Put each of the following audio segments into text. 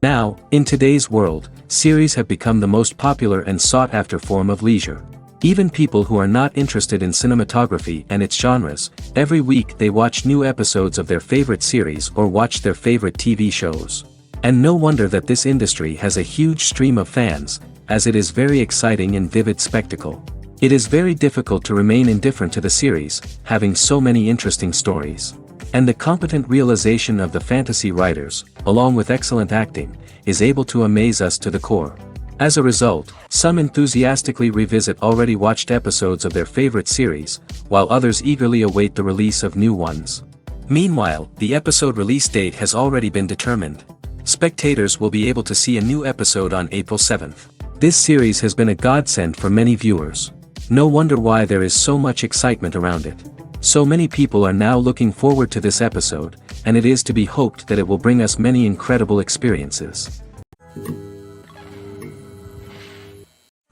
Now, in today's world, series have become the most popular and sought-after form of leisure. Even people who are not interested in cinematography and its genres, every week they watch new episodes of their favorite series or watch their favorite TV shows. And no wonder that this industry has a huge stream of fans, as it is very exciting and vivid spectacle. It is very difficult to remain indifferent to the series, having so many interesting stories. And the competent realization of the fantasy writers, along with excellent acting, is able to amaze us to the core. As a result, some enthusiastically revisit already watched episodes of their favorite series, while others eagerly await the release of new ones. Meanwhile, the episode release date has already been determined. Spectators will be able to see a new episode on April 7th. This series has been a godsend for many viewers. No wonder why there is so much excitement around it. So many people are now looking forward to this episode, and it is to be hoped that it will bring us many incredible experiences.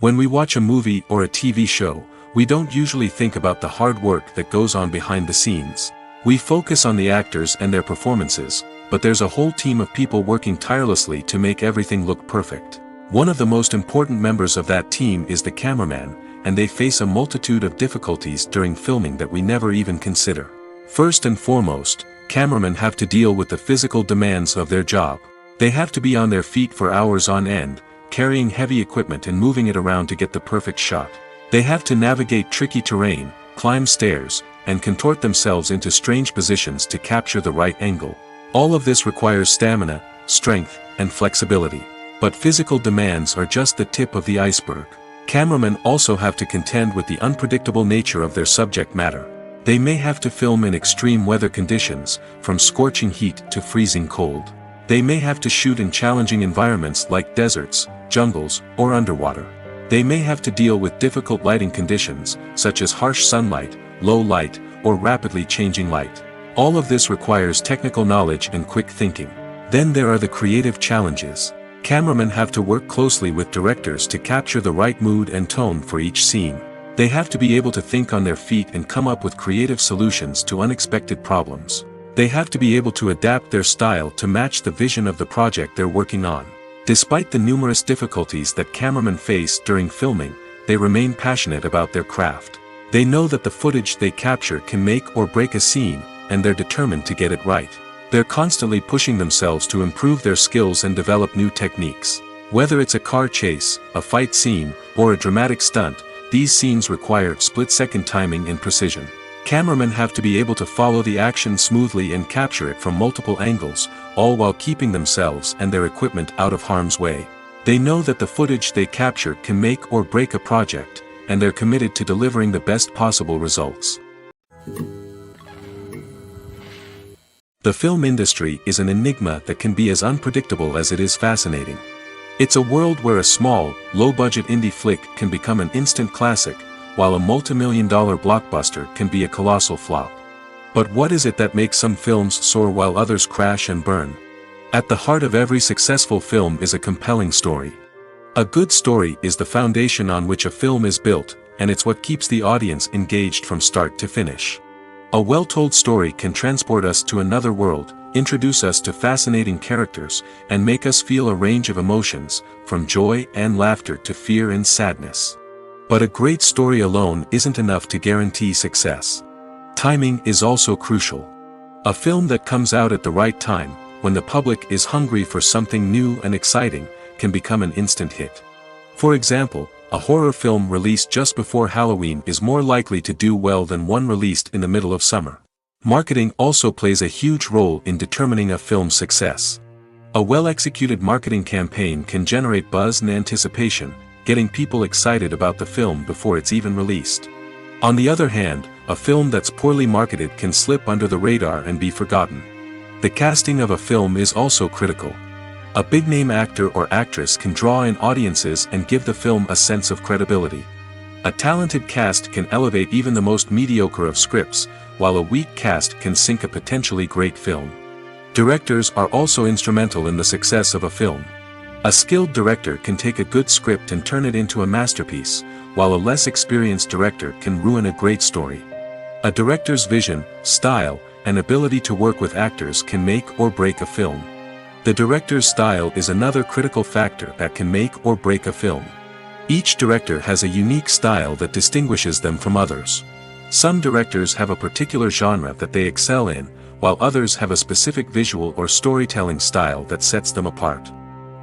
When we watch a movie or a TV show, we don't usually think about the hard work that goes on behind the scenes. We focus on the actors and their performances, but there's a whole team of people working tirelessly to make everything look perfect. One of the most important members of that team is the cameraman, and they face a multitude of difficulties during filming that we never even consider. First and foremost, cameramen have to deal with the physical demands of their job. They have to be on their feet for hours on end, carrying heavy equipment and moving it around to get the perfect shot. They have to navigate tricky terrain, climb stairs, and contort themselves into strange positions to capture the right angle. All of this requires stamina, strength, and flexibility. But physical demands are just the tip of the iceberg. Cameramen also have to contend with the unpredictable nature of their subject matter. They may have to film in extreme weather conditions, from scorching heat to freezing cold. They may have to shoot in challenging environments like deserts, jungles, or underwater. They may have to deal with difficult lighting conditions, such as harsh sunlight, low light, or rapidly changing light. All of this requires technical knowledge and quick thinking. Then there are the creative challenges. Cameramen have to work closely with directors to capture the right mood and tone for each scene. They have to be able to think on their feet and come up with creative solutions to unexpected problems. They have to be able to adapt their style to match the vision of the project they're working on. Despite the numerous difficulties that cameramen face during filming, they remain passionate about their craft. They know that the footage they capture can make or break a scene, and they're determined to get it right. They're constantly pushing themselves to improve their skills and develop new techniques. Whether it's a car chase, a fight scene, or a dramatic stunt, these scenes require split-second timing and precision. Cameramen have to be able to follow the action smoothly and capture it from multiple angles, all while keeping themselves and their equipment out of harm's way. They know that the footage they capture can make or break a project, and they're committed to delivering the best possible results. The film industry is an enigma that can be as unpredictable as it is fascinating. It's a world where a small, low-budget indie flick can become an instant classic, while a multi-million-dollar blockbuster can be a colossal flop. But what is it that makes some films soar while others crash and burn? At the heart of every successful film is a compelling story. A good story is the foundation on which a film is built, and it's what keeps the audience engaged from start to finish. A well-told story can transport us to another world, introduce us to fascinating characters, and make us feel a range of emotions, from joy and laughter to fear and sadness. But a great story alone isn't enough to guarantee success. Timing is also crucial. A film that comes out at the right time, when the public is hungry for something new and exciting, can become an instant hit. For example, a horror film released just before Halloween is more likely to do well than one released in the middle of summer. Marketing also plays a huge role in determining a film's success. A well-executed marketing campaign can generate buzz and anticipation, getting people excited about the film before it's even released. On the other hand, a film that's poorly marketed can slip under the radar and be forgotten. The casting of a film is also critical. A big-name actor or actress can draw in audiences and give the film a sense of credibility. A talented cast can elevate even the most mediocre of scripts, while a weak cast can sink a potentially great film. Directors are also instrumental in the success of a film. A skilled director can take a good script and turn it into a masterpiece, while a less experienced director can ruin a great story. A director's vision, style, and ability to work with actors can make or break a film. The director's style is another critical factor that can make or break a film. Each director has a unique style that distinguishes them from others. Some directors have a particular genre that they excel in, while others have a specific visual or storytelling style that sets them apart.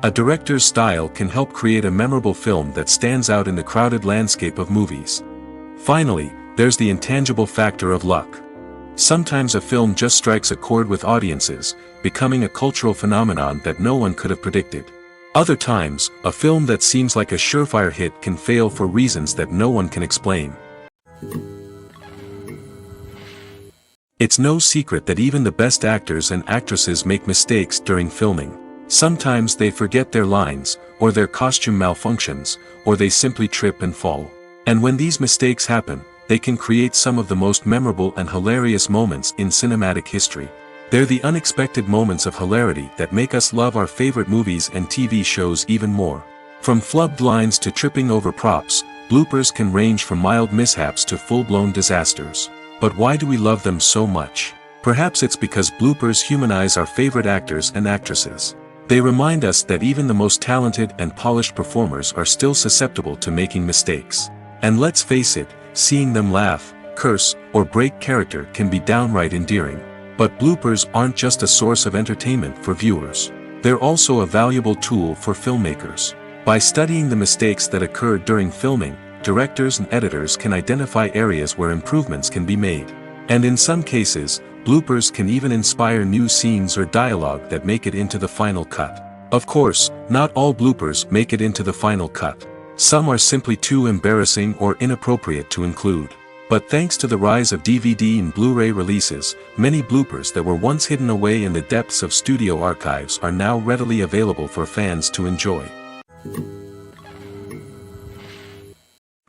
A director's style can help create a memorable film that stands out in the crowded landscape of movies. Finally, there's the intangible factor of luck. Sometimes a film just strikes a chord with audiences, becoming a cultural phenomenon that no one could have predicted. Other times, a film that seems like a surefire hit can fail for reasons that no one can explain. It's no secret that even the best actors and actresses make mistakes during filming. Sometimes they forget their lines, or their costume malfunctions, or they simply trip and fall. And when these mistakes happen, they can create some of the most memorable and hilarious moments in cinematic history. They're the unexpected moments of hilarity that make us love our favorite movies and TV shows even more. From flubbed lines to tripping over props, bloopers can range from mild mishaps to full-blown disasters. But why do we love them so much? Perhaps it's because bloopers humanize our favorite actors and actresses. They remind us that even the most talented and polished performers are still susceptible to making mistakes. And let's face it, seeing them laugh, curse, or break character can be downright endearing. But bloopers aren't just a source of entertainment for viewers. They're also a valuable tool for filmmakers. By studying the mistakes that occur during filming, directors and editors can identify areas where improvements can be made. And in some cases, bloopers can even inspire new scenes or dialogue that make it into the final cut. Of course, not all bloopers make it into the final cut. Some are simply too embarrassing or inappropriate to include. But thanks to the rise of DVD and Blu-ray releases, many bloopers that were once hidden away in the depths of studio archives are now readily available for fans to enjoy.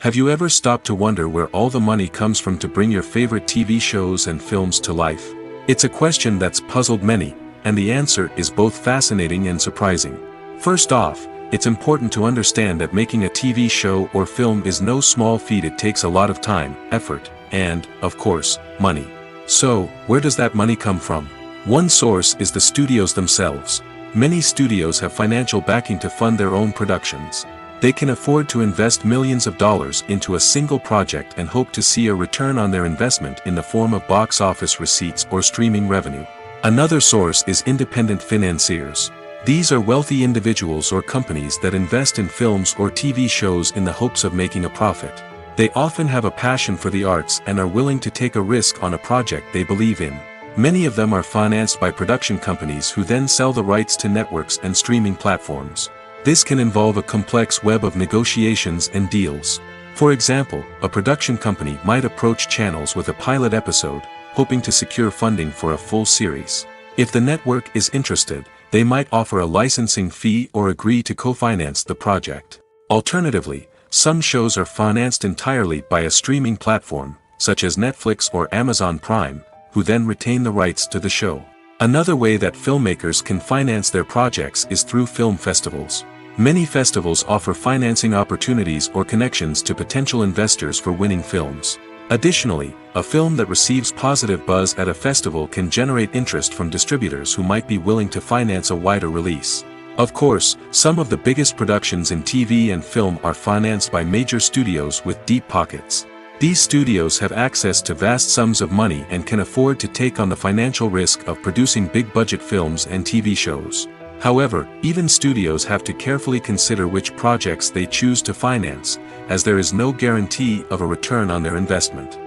Have you ever stopped to wonder where all the money comes from to bring your favorite TV shows and films to life? It's a question that's puzzled many, and the answer is both fascinating and surprising. First off, it's important to understand that making a TV show or film is no small feat. It takes a lot of time, effort, and, of course, money. So, where does that money come from? One source is the studios themselves. Many studios have financial backing to fund their own productions. They can afford to invest millions of dollars into a single project and hope to see a return on their investment in the form of box office receipts or streaming revenue. Another source is independent financiers. These are wealthy individuals or companies that invest in films or TV shows in the hopes of making a profit. They often have a passion for the arts and are willing to take a risk on a project they believe in. Many of them are financed by production companies who then sell the rights to networks and streaming platforms. This can involve a complex web of negotiations and deals. For example, a production company might approach channels with a pilot episode, hoping to secure funding for a full series. If the network is interested, they might offer a licensing fee or agree to co-finance the project. Alternatively, some shows are financed entirely by a streaming platform, such as Netflix or Amazon Prime, who then retain the rights to the show. Another way that filmmakers can finance their projects is through film festivals. Many festivals offer financing opportunities or connections to potential investors for winning films. Additionally, a film that receives positive buzz at a festival can generate interest from distributors who might be willing to finance a wider release. Of course, some of the biggest productions in TV and film are financed by major studios with deep pockets. These studios have access to vast sums of money and can afford to take on the financial risk of producing big-budget films and TV shows. However, even studios have to carefully consider which projects they choose to finance, as there is no guarantee of a return on their investment.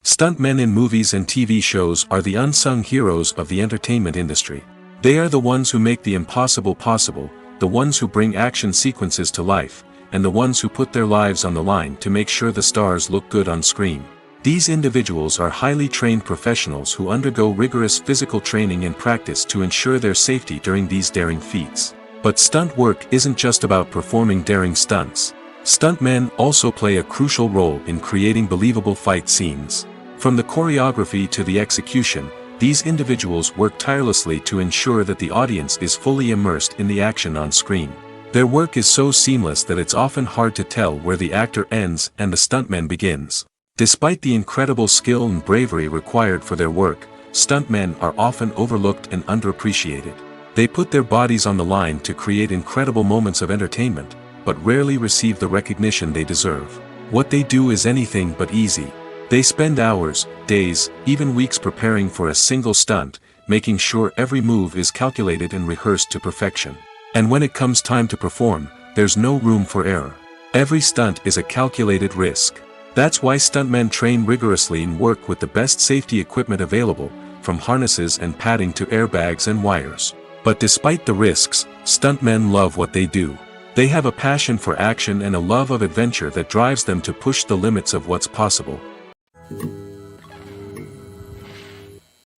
Stuntmen in movies and TV shows are the unsung heroes of the entertainment industry. They are the ones who make the impossible possible, the ones who bring action sequences to life, and the ones who put their lives on the line to make sure the stars look good on screen. These individuals are highly trained professionals who undergo rigorous physical training and practice to ensure their safety during these daring feats. But stunt work isn't just about performing daring stunts. Stuntmen also play a crucial role in creating believable fight scenes. From the choreography to the execution, these individuals work tirelessly to ensure that the audience is fully immersed in the action on screen. Their work is so seamless that it's often hard to tell where the actor ends and the stuntman begins. Despite the incredible skill and bravery required for their work, stuntmen are often overlooked and underappreciated. They put their bodies on the line to create incredible moments of entertainment, but rarely receive the recognition they deserve. What they do is anything but easy. They spend hours, days, even weeks preparing for a single stunt, making sure every move is calculated and rehearsed to perfection. And when it comes time to perform, there's no room for error. Every stunt is a calculated risk. That's why stuntmen train rigorously and work with the best safety equipment available, from harnesses and padding to airbags and wires. But despite the risks, stuntmen love what they do. They have a passion for action and a love of adventure that drives them to push the limits of what's possible.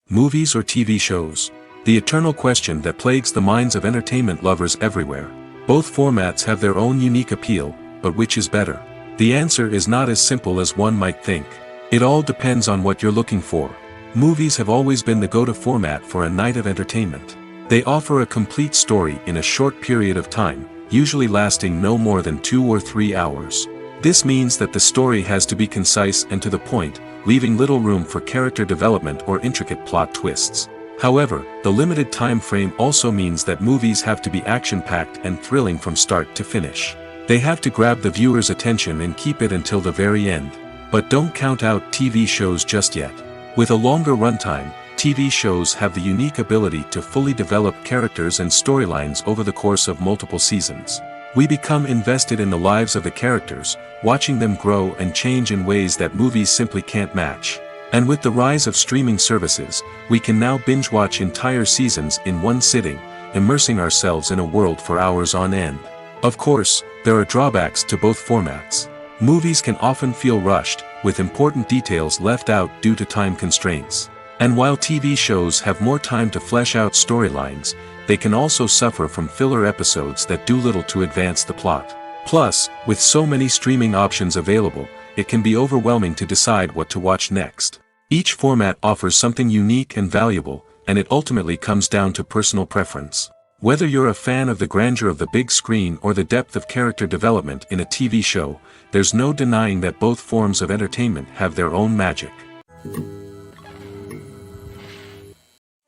Movies or TV shows? The eternal question that plagues the minds of entertainment lovers everywhere. Both formats have their own unique appeal, but which is better? The answer is not as simple as one might think. It all depends on what you're looking for. Movies have always been the go-to format for a night of entertainment. They offer a complete story in a short period of time, usually lasting no more than 2 or 3 hours. This means that the story has to be concise and to the point, leaving little room for character development or intricate plot twists. However, the limited time frame also means that movies have to be action-packed and thrilling from start to finish. They have to grab the viewer's attention and keep it until the very end. But don't count out TV shows just yet. With a longer runtime, TV shows have the unique ability to fully develop characters and storylines over the course of multiple seasons. We become invested in the lives of the characters, watching them grow and change in ways that movies simply can't match. And with the rise of streaming services, we can now binge-watch entire seasons in one sitting, immersing ourselves in a world for hours on end. Of course, there are drawbacks to both formats. Movies can often feel rushed, with important details left out due to time constraints. And while TV shows have more time to flesh out storylines, they can also suffer from filler episodes that do little to advance the plot. Plus, with so many streaming options available, it can be overwhelming to decide what to watch next. Each format offers something unique and valuable, and it ultimately comes down to personal preference. Whether you're a fan of the grandeur of the big screen or the depth of character development in a TV show, there's no denying that both forms of entertainment have their own magic.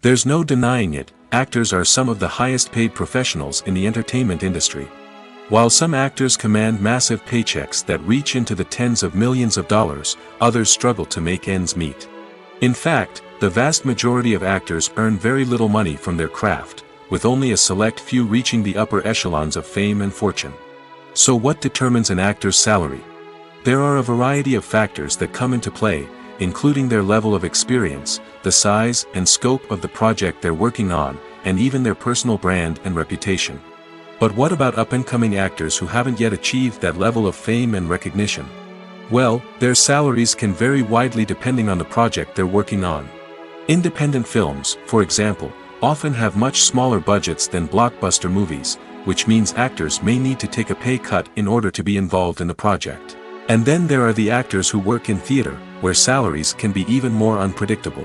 There's no denying it, actors are some of the highest paid professionals in the entertainment industry. While some actors command massive paychecks that reach into the tens of millions of dollars, others struggle to make ends meet. In fact, the vast majority of actors earn very little money from their craft, with only a select few reaching the upper echelons of fame and fortune. So what determines an actor's salary? There are a variety of factors that come into play, including their level of experience, the size and scope of the project they're working on, and even their personal brand and reputation. But what about up-and-coming actors who haven't yet achieved that level of fame and recognition? Well, their salaries can vary widely depending on the project they're working on. Independent films, for example, often have much smaller budgets than blockbuster movies, which means actors may need to take a pay cut in order to be involved in the project. And then there are the actors who work in theater, where salaries can be even more unpredictable.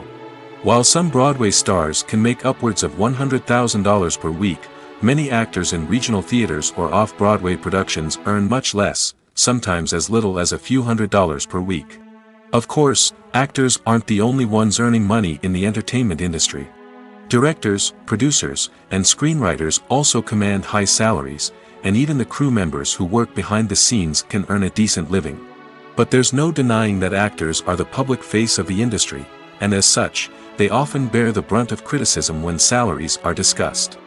While some Broadway stars can make upwards of $100,000 per week, many actors in regional theaters or off-Broadway productions earn much less, sometimes as little as a few $100s per week. Of course, actors aren't the only ones earning money in the entertainment industry. Directors, producers, and screenwriters also command high salaries, and even the crew members who work behind the scenes can earn a decent living. But there's no denying that actors are the public face of the industry, and as such, they often bear the brunt of criticism when salaries are discussed.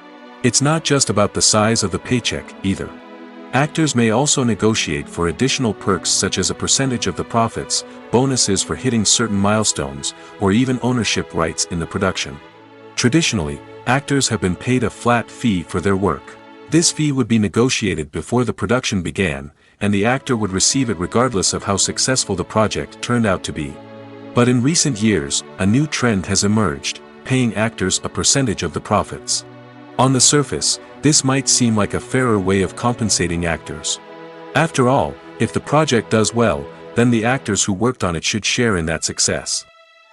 It's not just about the size of the paycheck, either. Actors may also negotiate for additional perks such as a percentage of the profits, bonuses for hitting certain milestones, or even ownership rights in the production. Traditionally, actors have been paid a flat fee for their work. This fee would be negotiated before the production began, and the actor would receive it regardless of how successful the project turned out to be. But in recent years, a new trend has emerged, paying actors a percentage of the profits. On the surface, this might seem like a fairer way of compensating actors. After all, if the project does well, then the actors who worked on it should share in that success.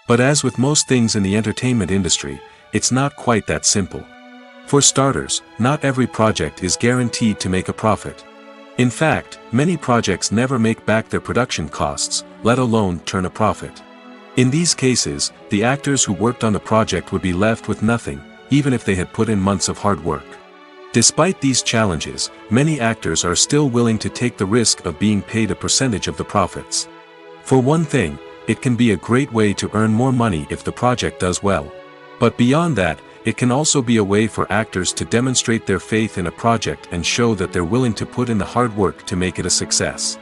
But as with most things in the entertainment industry, it's not quite that simple. For starters, not every project is guaranteed to make a profit. In fact, many projects never make back their production costs, let alone turn a profit. In these cases, the actors who worked on the project would be left with nothing, even if they had put in months of hard work. Despite these challenges, many actors are still willing to take the risk of being paid a percentage of the profits. For one thing, it can be a great way to earn more money if the project does well. But beyond that, it can also be a way for actors to demonstrate their faith in a project and show that they're willing to put in the hard work to make it a success.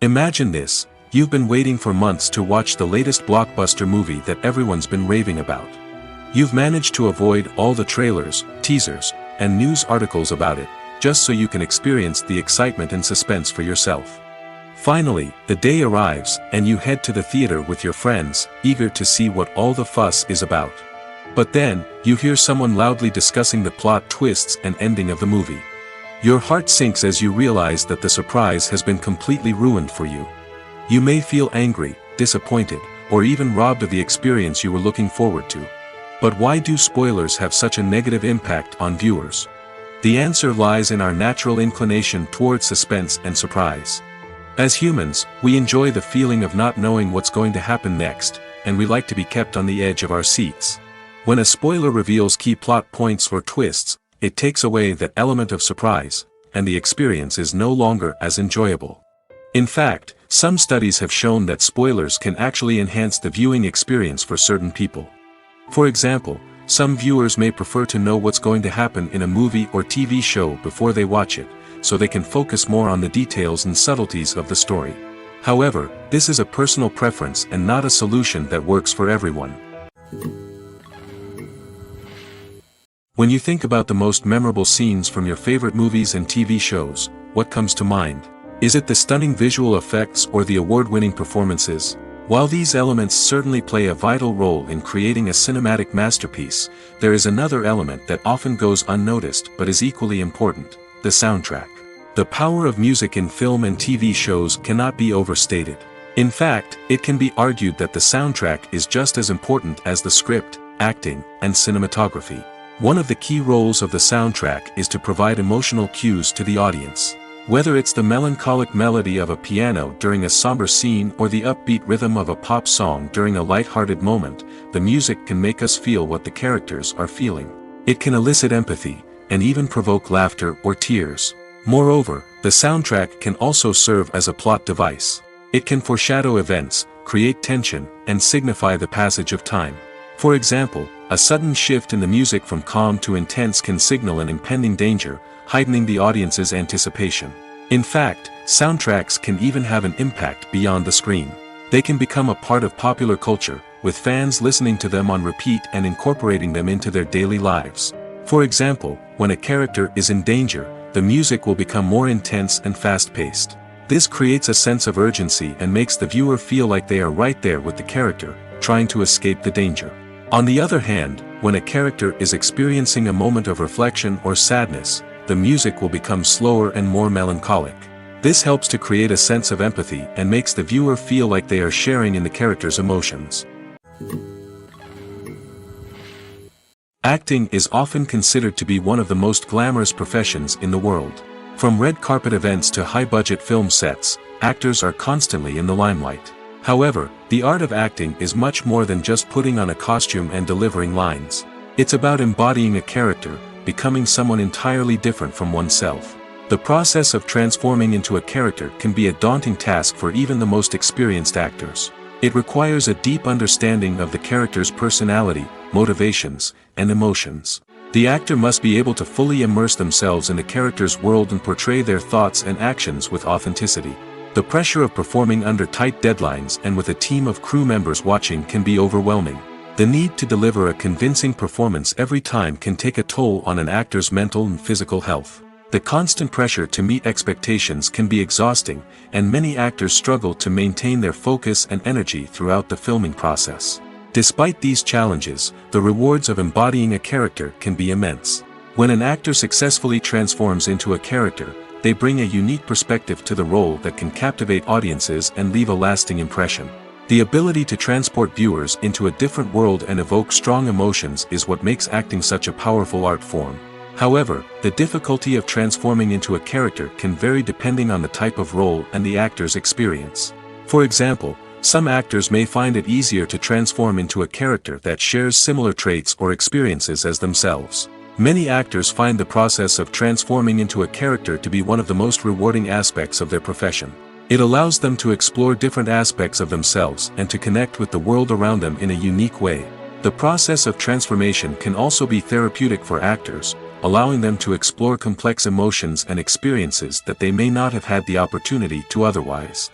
Imagine this: you've been waiting for months to watch the latest blockbuster movie that everyone's been raving about. You've managed to avoid all the trailers, teasers, and news articles about it, just so you can experience the excitement and suspense for yourself. Finally, the day arrives, and you head to the theater with your friends, eager to see what all the fuss is about. But then, you hear someone loudly discussing the plot twists and ending of the movie. Your heart sinks as you realize that the surprise has been completely ruined for you. You may feel angry, disappointed, or even robbed of the experience you were looking forward to. But why do spoilers have such a negative impact on viewers? The answer lies in our natural inclination towards suspense and surprise. As humans, we enjoy the feeling of not knowing what's going to happen next, and we like to be kept on the edge of our seats. When a spoiler reveals key plot points or twists, it takes away that element of surprise, and the experience is no longer as enjoyable. In fact, some studies have shown that spoilers can actually enhance the viewing experience for certain people. For example, some viewers may prefer to know what's going to happen in a movie or TV show before they watch it, so they can focus more on the details and subtleties of the story. However, this is a personal preference and not a solution that works for everyone. When you think about the most memorable scenes from your favorite movies and TV shows, what comes to mind? Is it the stunning visual effects or the award-winning performances? While these elements certainly play a vital role in creating a cinematic masterpiece, there is another element that often goes unnoticed but is equally important: the soundtrack. The power of music in film and TV shows cannot be overstated. In fact, it can be argued that the soundtrack is just as important as the script, acting, and cinematography. One of the key roles of the soundtrack is to provide emotional cues to the audience. Whether it's the melancholic melody of a piano during a somber scene or the upbeat rhythm of a pop song during a light-hearted moment, the music can make us feel what the characters are feeling. It can elicit empathy, and even provoke laughter or tears. Moreover, the soundtrack can also serve as a plot device. It can foreshadow events, create tension, and signify the passage of time. For example, a sudden shift in the music from calm to intense can signal an impending danger, heightening the audience's anticipation. In fact, soundtracks can even have an impact beyond the screen. They can become a part of popular culture, with fans listening to them on repeat and incorporating them into their daily lives. For example, when a character is in danger, the music will become more intense and fast-paced. This creates a sense of urgency and makes the viewer feel like they are right there with the character, trying to escape the danger. On the other hand, when a character is experiencing a moment of reflection or sadness, the music will become slower and more melancholic. This helps to create a sense of empathy and makes the viewer feel like they are sharing in the character's emotions. Acting is often considered to be one of the most glamorous professions in the world. From red carpet events to high-budget film sets, actors are constantly in the limelight. However, the art of acting is much more than just putting on a costume and delivering lines. It's about embodying a character, becoming someone entirely different from oneself. The process of transforming into a character can be a daunting task for even the most experienced actors. It requires a deep understanding of the character's personality, motivations, and emotions. The actor must be able to fully immerse themselves in the character's world and portray their thoughts and actions with authenticity. The pressure of performing under tight deadlines and with a team of crew members watching can be overwhelming. The need to deliver a convincing performance every time can take a toll on an actor's mental and physical health. The constant pressure to meet expectations can be exhausting, and many actors struggle to maintain their focus and energy throughout the filming process. Despite these challenges, the rewards of embodying a character can be immense. When an actor successfully transforms into a character, they bring a unique perspective to the role that can captivate audiences and leave a lasting impression. The ability to transport viewers into a different world and evoke strong emotions is what makes acting such a powerful art form. However, the difficulty of transforming into a character can vary depending on the type of role and the actor's experience. For example, some actors may find it easier to transform into a character that shares similar traits or experiences as themselves. Many actors find the process of transforming into a character to be one of the most rewarding aspects of their profession. It allows them to explore different aspects of themselves and to connect with the world around them in a unique way. The process of transformation can also be therapeutic for actors, allowing them to explore complex emotions and experiences that they may not have had the opportunity to otherwise.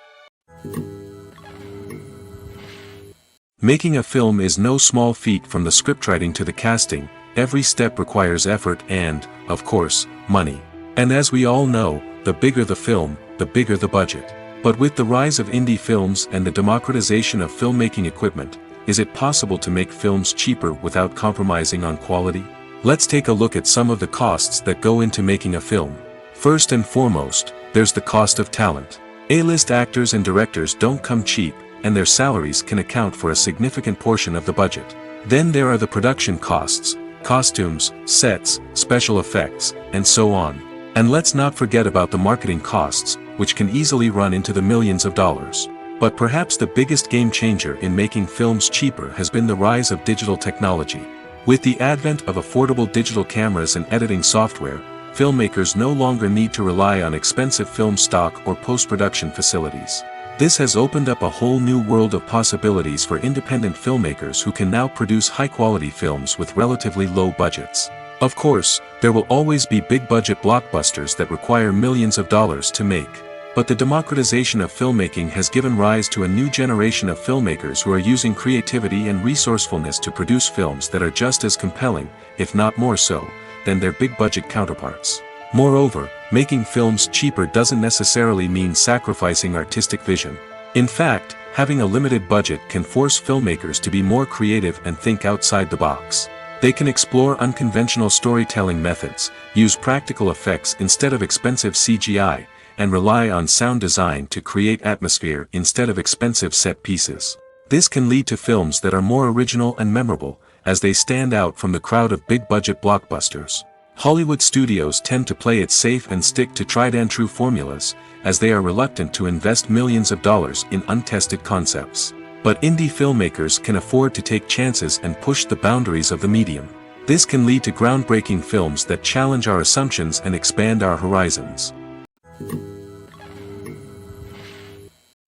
Making a film is no small feat. From the scriptwriting to the casting, every step requires effort and, of course, money. And as we all know, the bigger the film, the bigger the budget. But with the rise of indie films and the democratization of filmmaking equipment, is it possible to make films cheaper without compromising on quality? Let's take a look at some of the costs that go into making a film. First and foremost, there's the cost of talent. A-list actors and directors don't come cheap, and their salaries can account for a significant portion of the budget. Then there are the production costs, costumes, sets, special effects, and so on. And let's not forget about the marketing costs, which can easily run into the millions of dollars. But perhaps the biggest game changer in making films cheaper has been the rise of digital technology. With the advent of affordable digital cameras and editing software, filmmakers no longer need to rely on expensive film stock or post-production facilities. This has opened up a whole new world of possibilities for independent filmmakers who can now produce high-quality films with relatively low budgets. Of course, there will always be big-budget blockbusters that require millions of dollars to make. But the democratization of filmmaking has given rise to a new generation of filmmakers who are using creativity and resourcefulness to produce films that are just as compelling, if not more so, than their big-budget counterparts. Moreover, making films cheaper doesn't necessarily mean sacrificing artistic vision. In fact, having a limited budget can force filmmakers to be more creative and think outside the box. They can explore unconventional storytelling methods, use practical effects instead of expensive CGI, and rely on sound design to create atmosphere instead of expensive set pieces. This can lead to films that are more original and memorable, as they stand out from the crowd of big-budget blockbusters. Hollywood studios tend to play it safe and stick to tried-and-true formulas, as they are reluctant to invest millions of dollars in untested concepts. But indie filmmakers can afford to take chances and push the boundaries of the medium. This can lead to groundbreaking films that challenge our assumptions and expand our horizons.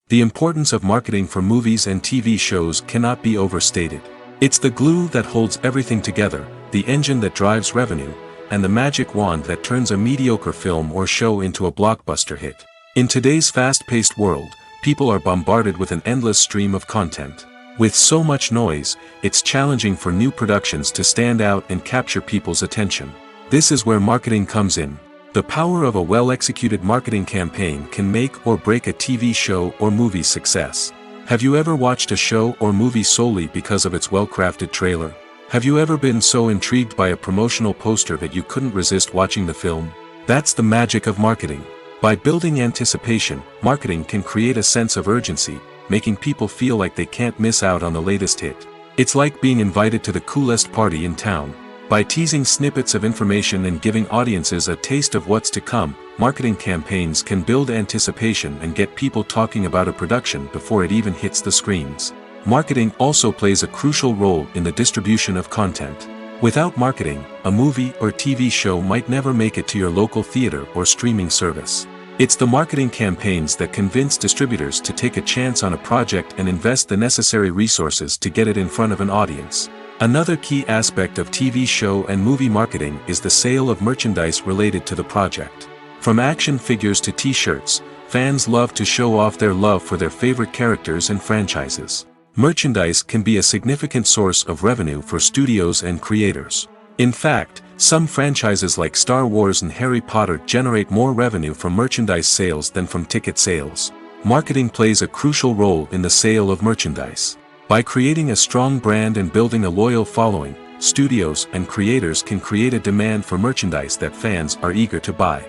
The importance of marketing for movies and TV shows cannot be overstated. It's the glue that holds everything together, the engine that drives revenue, and the magic wand that turns a mediocre film or show into a blockbuster hit. In today's fast-paced world, people are bombarded with an endless stream of content. With so much noise, it's challenging for new productions to stand out and capture people's attention. This is where marketing comes in. The power of a well-executed marketing campaign can make or break a TV show or movie's success. Have you ever watched a show or movie solely because of its well-crafted trailer? Have you ever been so intrigued by a promotional poster that you couldn't resist watching the film? That's the magic of marketing. By building anticipation, marketing can create a sense of urgency, making people feel like they can't miss out on the latest hit. It's like being invited to the coolest party in town. By teasing snippets of information and giving audiences a taste of what's to come, marketing campaigns can build anticipation and get people talking about a production before it even hits the screens. Marketing also plays a crucial role in the distribution of content. Without marketing, a movie or TV show might never make it to your local theater or streaming service. It's the marketing campaigns that convince distributors to take a chance on a project and invest the necessary resources to get it in front of an audience. Another key aspect of TV show and movie marketing is the sale of merchandise related to the project. From action figures to t-shirts, fans love to show off their love for their favorite characters and franchises. Merchandise can be a significant source of revenue for studios and creators. In fact, some franchises like Star Wars and Harry Potter generate more revenue from merchandise sales than from ticket sales. Marketing plays a crucial role in the sale of merchandise. By creating a strong brand and building a loyal following, studios and creators can create a demand for merchandise that fans are eager to buy.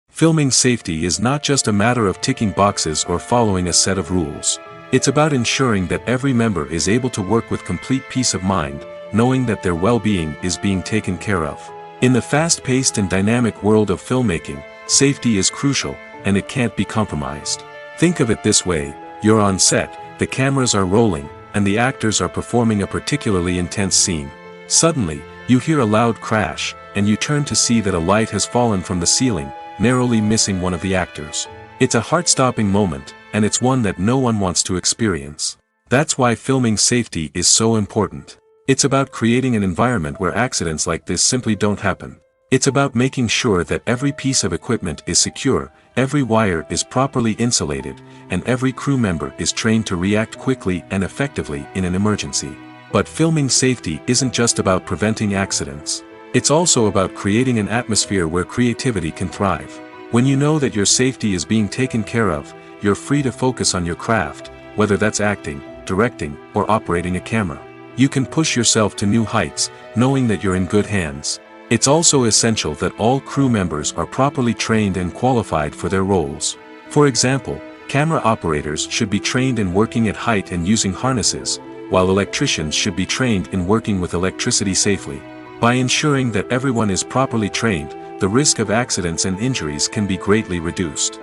Filming safety is not just a matter of ticking boxes or following a set of rules. It's about ensuring that every member is able to work with complete peace of mind, knowing that their well-being is being taken care of. In the fast-paced and dynamic world of filmmaking, safety is crucial, and it can't be compromised. Think of it this way, you're on set, the cameras are rolling, and the actors are performing a particularly intense scene. Suddenly, you hear a loud crash, and you turn to see that a light has fallen from the ceiling, narrowly missing one of the actors. It's a heart-stopping moment, and it's one that no one wants to experience. That's why filming safety is so important. It's about creating an environment where accidents like this simply don't happen. It's about making sure that every piece of equipment is secure, every wire is properly insulated, and every crew member is trained to react quickly and effectively in an emergency. But filming safety isn't just about preventing accidents. It's also about creating an atmosphere where creativity can thrive. When you know that your safety is being taken care of, you're free to focus on your craft, whether that's acting, directing, or operating a camera. You can push yourself to new heights, knowing that you're in good hands. It's also essential that all crew members are properly trained and qualified for their roles. For example, camera operators should be trained in working at height and using harnesses, while electricians should be trained in working with electricity safely. By ensuring that everyone is properly trained, the risk of accidents and injuries can be greatly reduced.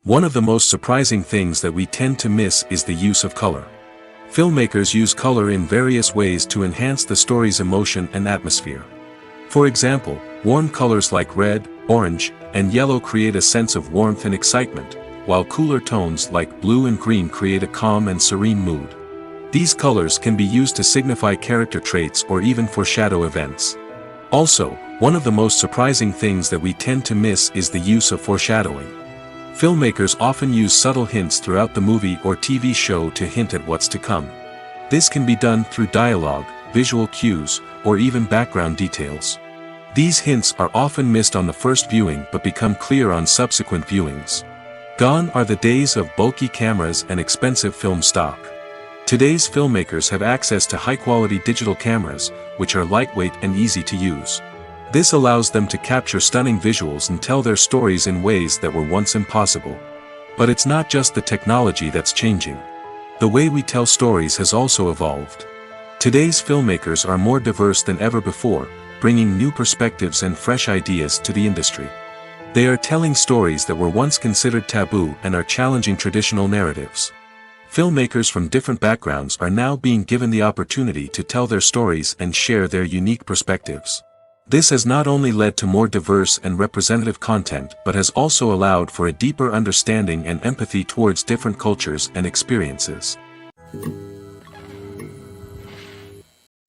One of the most surprising things that we tend to miss is the use of color. Filmmakers use color in various ways to enhance the story's emotion and atmosphere. For example, warm colors like red, orange, and yellow create a sense of warmth and excitement, while cooler tones like blue and green create a calm and serene mood. These colors can be used to signify character traits or even foreshadow events. Also, one of the most surprising things that we tend to miss is the use of foreshadowing. Filmmakers often use subtle hints throughout the movie or TV show to hint at what's to come. This can be done through dialogue, visual cues, or even background details. These hints are often missed on the first viewing but become clear on subsequent viewings. Gone are the days of bulky cameras and expensive film stock. Today's filmmakers have access to high-quality digital cameras, which are lightweight and easy to use. This allows them to capture stunning visuals and tell their stories in ways that were once impossible. But it's not just the technology that's changing. The way we tell stories has also evolved. Today's filmmakers are more diverse than ever before, bringing new perspectives and fresh ideas to the industry. They are telling stories that were once considered taboo and are challenging traditional narratives. Filmmakers from different backgrounds are now being given the opportunity to tell their stories and share their unique perspectives. This has not only led to more diverse and representative content but has also allowed for a deeper understanding and empathy towards different cultures and experiences.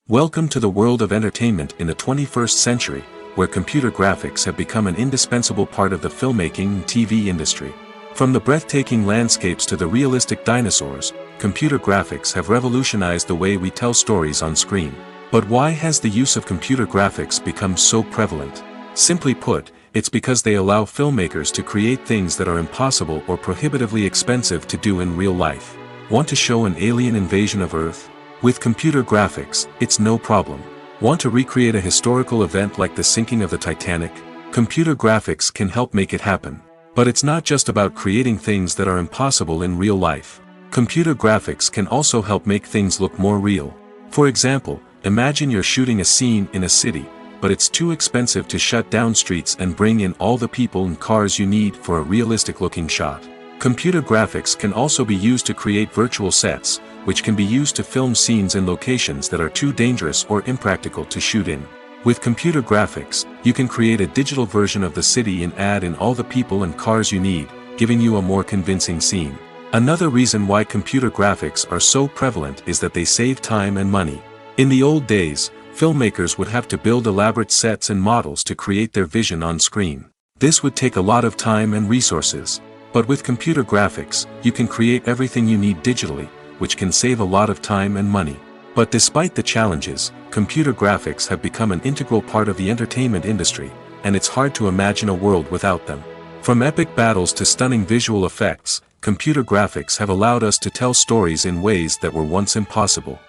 Welcome to the world of entertainment in the 21st century, where computer graphics have become an indispensable part of the filmmaking and TV industry. From the breathtaking landscapes to the realistic dinosaurs, computer graphics have revolutionized the way we tell stories on screen. But why has the use of computer graphics become so prevalent? Simply put, it's because they allow filmmakers to create things that are impossible or prohibitively expensive to do in real life. Want to show an alien invasion of Earth? With computer graphics, it's no problem. Want to recreate a historical event like the sinking of the Titanic? Computer graphics can help make it happen. But it's not just about creating things that are impossible in real life. Computer graphics can also help make things look more real. For example, imagine you're shooting a scene in a city, but it's too expensive to shut down streets and bring in all the people and cars you need for a realistic-looking shot. Computer graphics can also be used to create virtual sets, which can be used to film scenes in locations that are too dangerous or impractical to shoot in. With computer graphics, you can create a digital version of the city and add in all the people and cars you need, giving you a more convincing scene. Another reason why computer graphics are so prevalent is that they save time and money. In the old days, filmmakers would have to build elaborate sets and models to create their vision on screen. This would take a lot of time and resources. But with computer graphics, you can create everything you need digitally, which can save a lot of time and money. But despite the challenges, computer graphics have become an integral part of the entertainment industry, and it's hard to imagine a world without them. From epic battles to stunning visual effects, computer graphics have allowed us to tell stories in ways that were once impossible.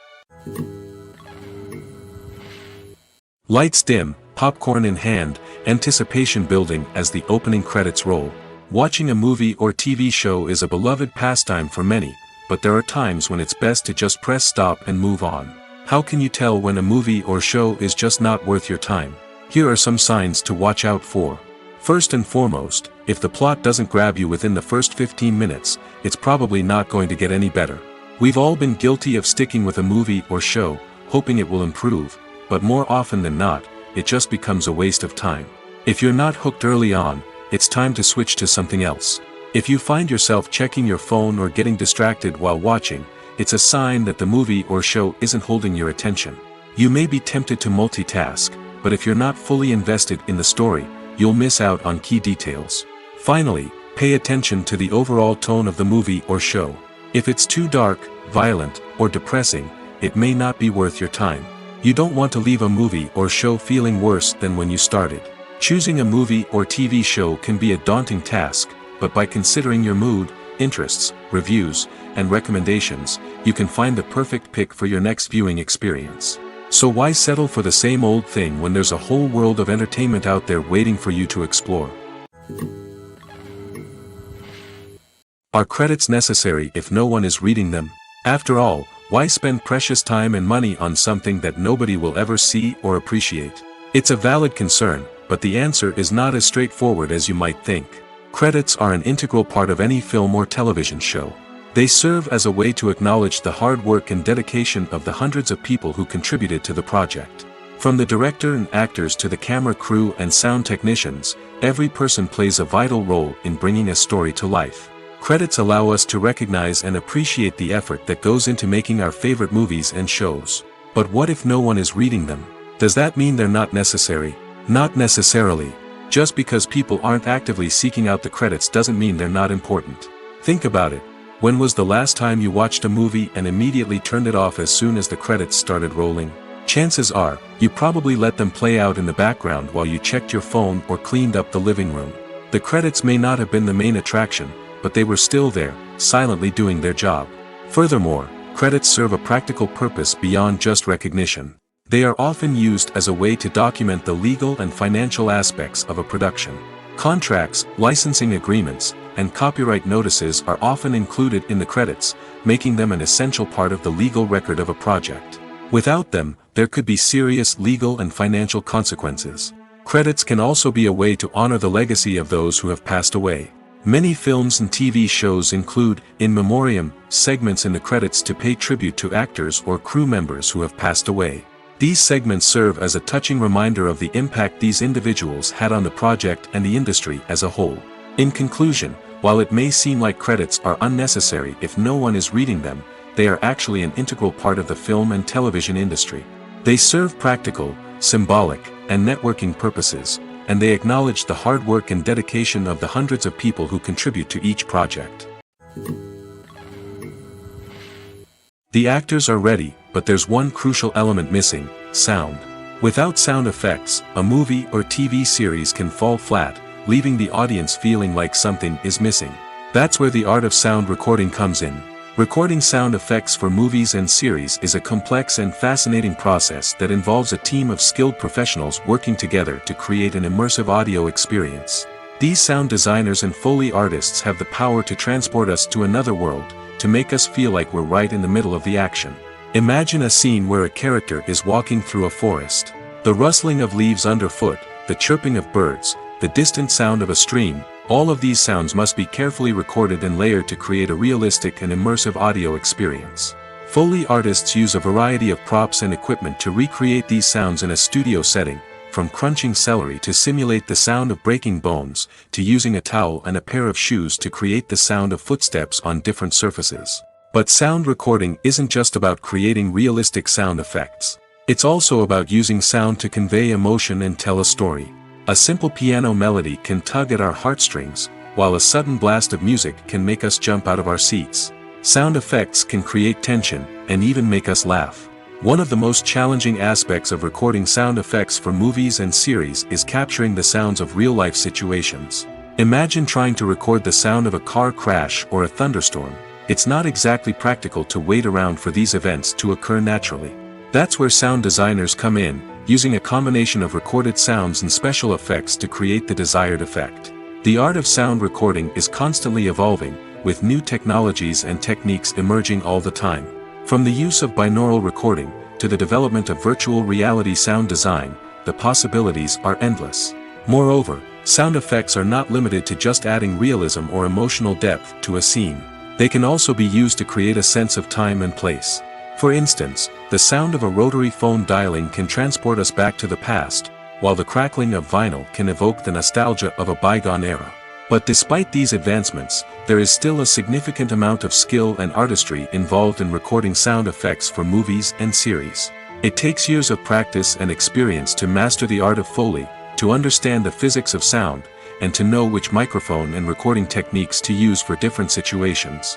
Lights dim, popcorn in hand, anticipation building as the opening credits roll. Watching a movie or TV show is a beloved pastime for many, but there are times when it's best to just press stop and move on. How can you tell when a movie or show is just not worth your time? Here are some signs to watch out for. First and foremost, if the plot doesn't grab you within the first 15 minutes, it's probably not going to get any better. We've all been guilty of sticking with a movie or show, hoping it will improve, but more often than not, it just becomes a waste of time. If you're not hooked early on, it's time to switch to something else. If you find yourself checking your phone or getting distracted while watching, it's a sign that the movie or show isn't holding your attention. You may be tempted to multitask, but if you're not fully invested in the story, you'll miss out on key details. Finally, pay attention to the overall tone of the movie or show. If it's too dark, violent, or depressing, it may not be worth your time. You don't want to leave a movie or show feeling worse than when you started. Choosing a movie or TV show can be a daunting task, but by considering your mood, interests, reviews, and recommendations, you can find the perfect pick for your next viewing experience. So why settle for the same old thing when there's a whole world of entertainment out there waiting for you to explore? Are credits necessary if no one is reading them? After all, why spend precious time and money on something that nobody will ever see or appreciate? It's a valid concern, but the answer is not as straightforward as you might think. Credits are an integral part of any film or television show. They serve as a way to acknowledge the hard work and dedication of the hundreds of people who contributed to the project. From the director and actors to the camera crew and sound technicians, every person plays a vital role in bringing a story to life. Credits allow us to recognize and appreciate the effort that goes into making our favorite movies and shows. But what if no one is reading them? Does that mean they're not necessary? Not necessarily. Just because people aren't actively seeking out the credits doesn't mean they're not important. Think about it. When was the last time you watched a movie and immediately turned it off as soon as the credits started rolling? Chances are, you probably let them play out in the background while you checked your phone or cleaned up the living room. The credits may not have been the main attraction, but they were still there, silently doing their job. Furthermore, credits serve a practical purpose beyond just recognition. They are often used as a way to document the legal and financial aspects of a production. Contracts, licensing agreements, and copyright notices are often included in the credits, making them an essential part of the legal record of a project. Without them, there could be serious legal and financial consequences. Credits can also be a way to honor the legacy of those who have passed away. Many films and TV shows include in memoriam segments in the credits to pay tribute to actors or crew members who have passed away. These segments serve as a touching reminder of the impact these individuals had on the project and the industry as a whole. In conclusion, while it may seem like credits are unnecessary if no one is reading them, they are actually an integral part of the film and television industry. They serve practical, symbolic, and networking purposes, and they acknowledge the hard work and dedication of the hundreds of people who contribute to each project. The actors are ready, but there's one crucial element missing: sound. Without sound effects, a movie or TV series can fall flat, leaving the audience feeling like something is missing. That's where the art of sound recording comes in. Recording sound effects for movies and series is a complex and fascinating process that involves a team of skilled professionals working together to create an immersive audio experience. These sound designers and Foley artists have the power to transport us to another world, to make us feel like we're right in the middle of the action. Imagine a scene where a character is walking through a forest. The rustling of leaves underfoot, the chirping of birds, the distant sound of a stream, all of these sounds must be carefully recorded and layered to create a realistic and immersive audio experience. Foley artists use a variety of props and equipment to recreate these sounds in a studio setting, from crunching celery to simulate the sound of breaking bones, to using a towel and a pair of shoes to create the sound of footsteps on different surfaces. But sound recording isn't just about creating realistic sound effects. It's also about using sound to convey emotion and tell a story. A simple piano melody can tug at our heartstrings, while a sudden blast of music can make us jump out of our seats. Sound effects can create tension, and even make us laugh. One of the most challenging aspects of recording sound effects for movies and series is capturing the sounds of real-life situations. Imagine trying to record the sound of a car crash or a thunderstorm. It's not exactly practical to wait around for these events to occur naturally. That's where sound designers come in, using a combination of recorded sounds and special effects to create the desired effect. The art of sound recording is constantly evolving, with new technologies and techniques emerging all the time. From the use of binaural recording, to the development of virtual reality sound design, the possibilities are endless. Moreover, sound effects are not limited to just adding realism or emotional depth to a scene. They can also be used to create a sense of time and place. For instance, the sound of a rotary phone dialing can transport us back to the past, while the crackling of vinyl can evoke the nostalgia of a bygone era. But despite these advancements, there is still a significant amount of skill and artistry involved in recording sound effects for movies and series. It takes years of practice and experience to master the art of Foley, to understand the physics of sound, and to know which microphone and recording techniques to use for different situations.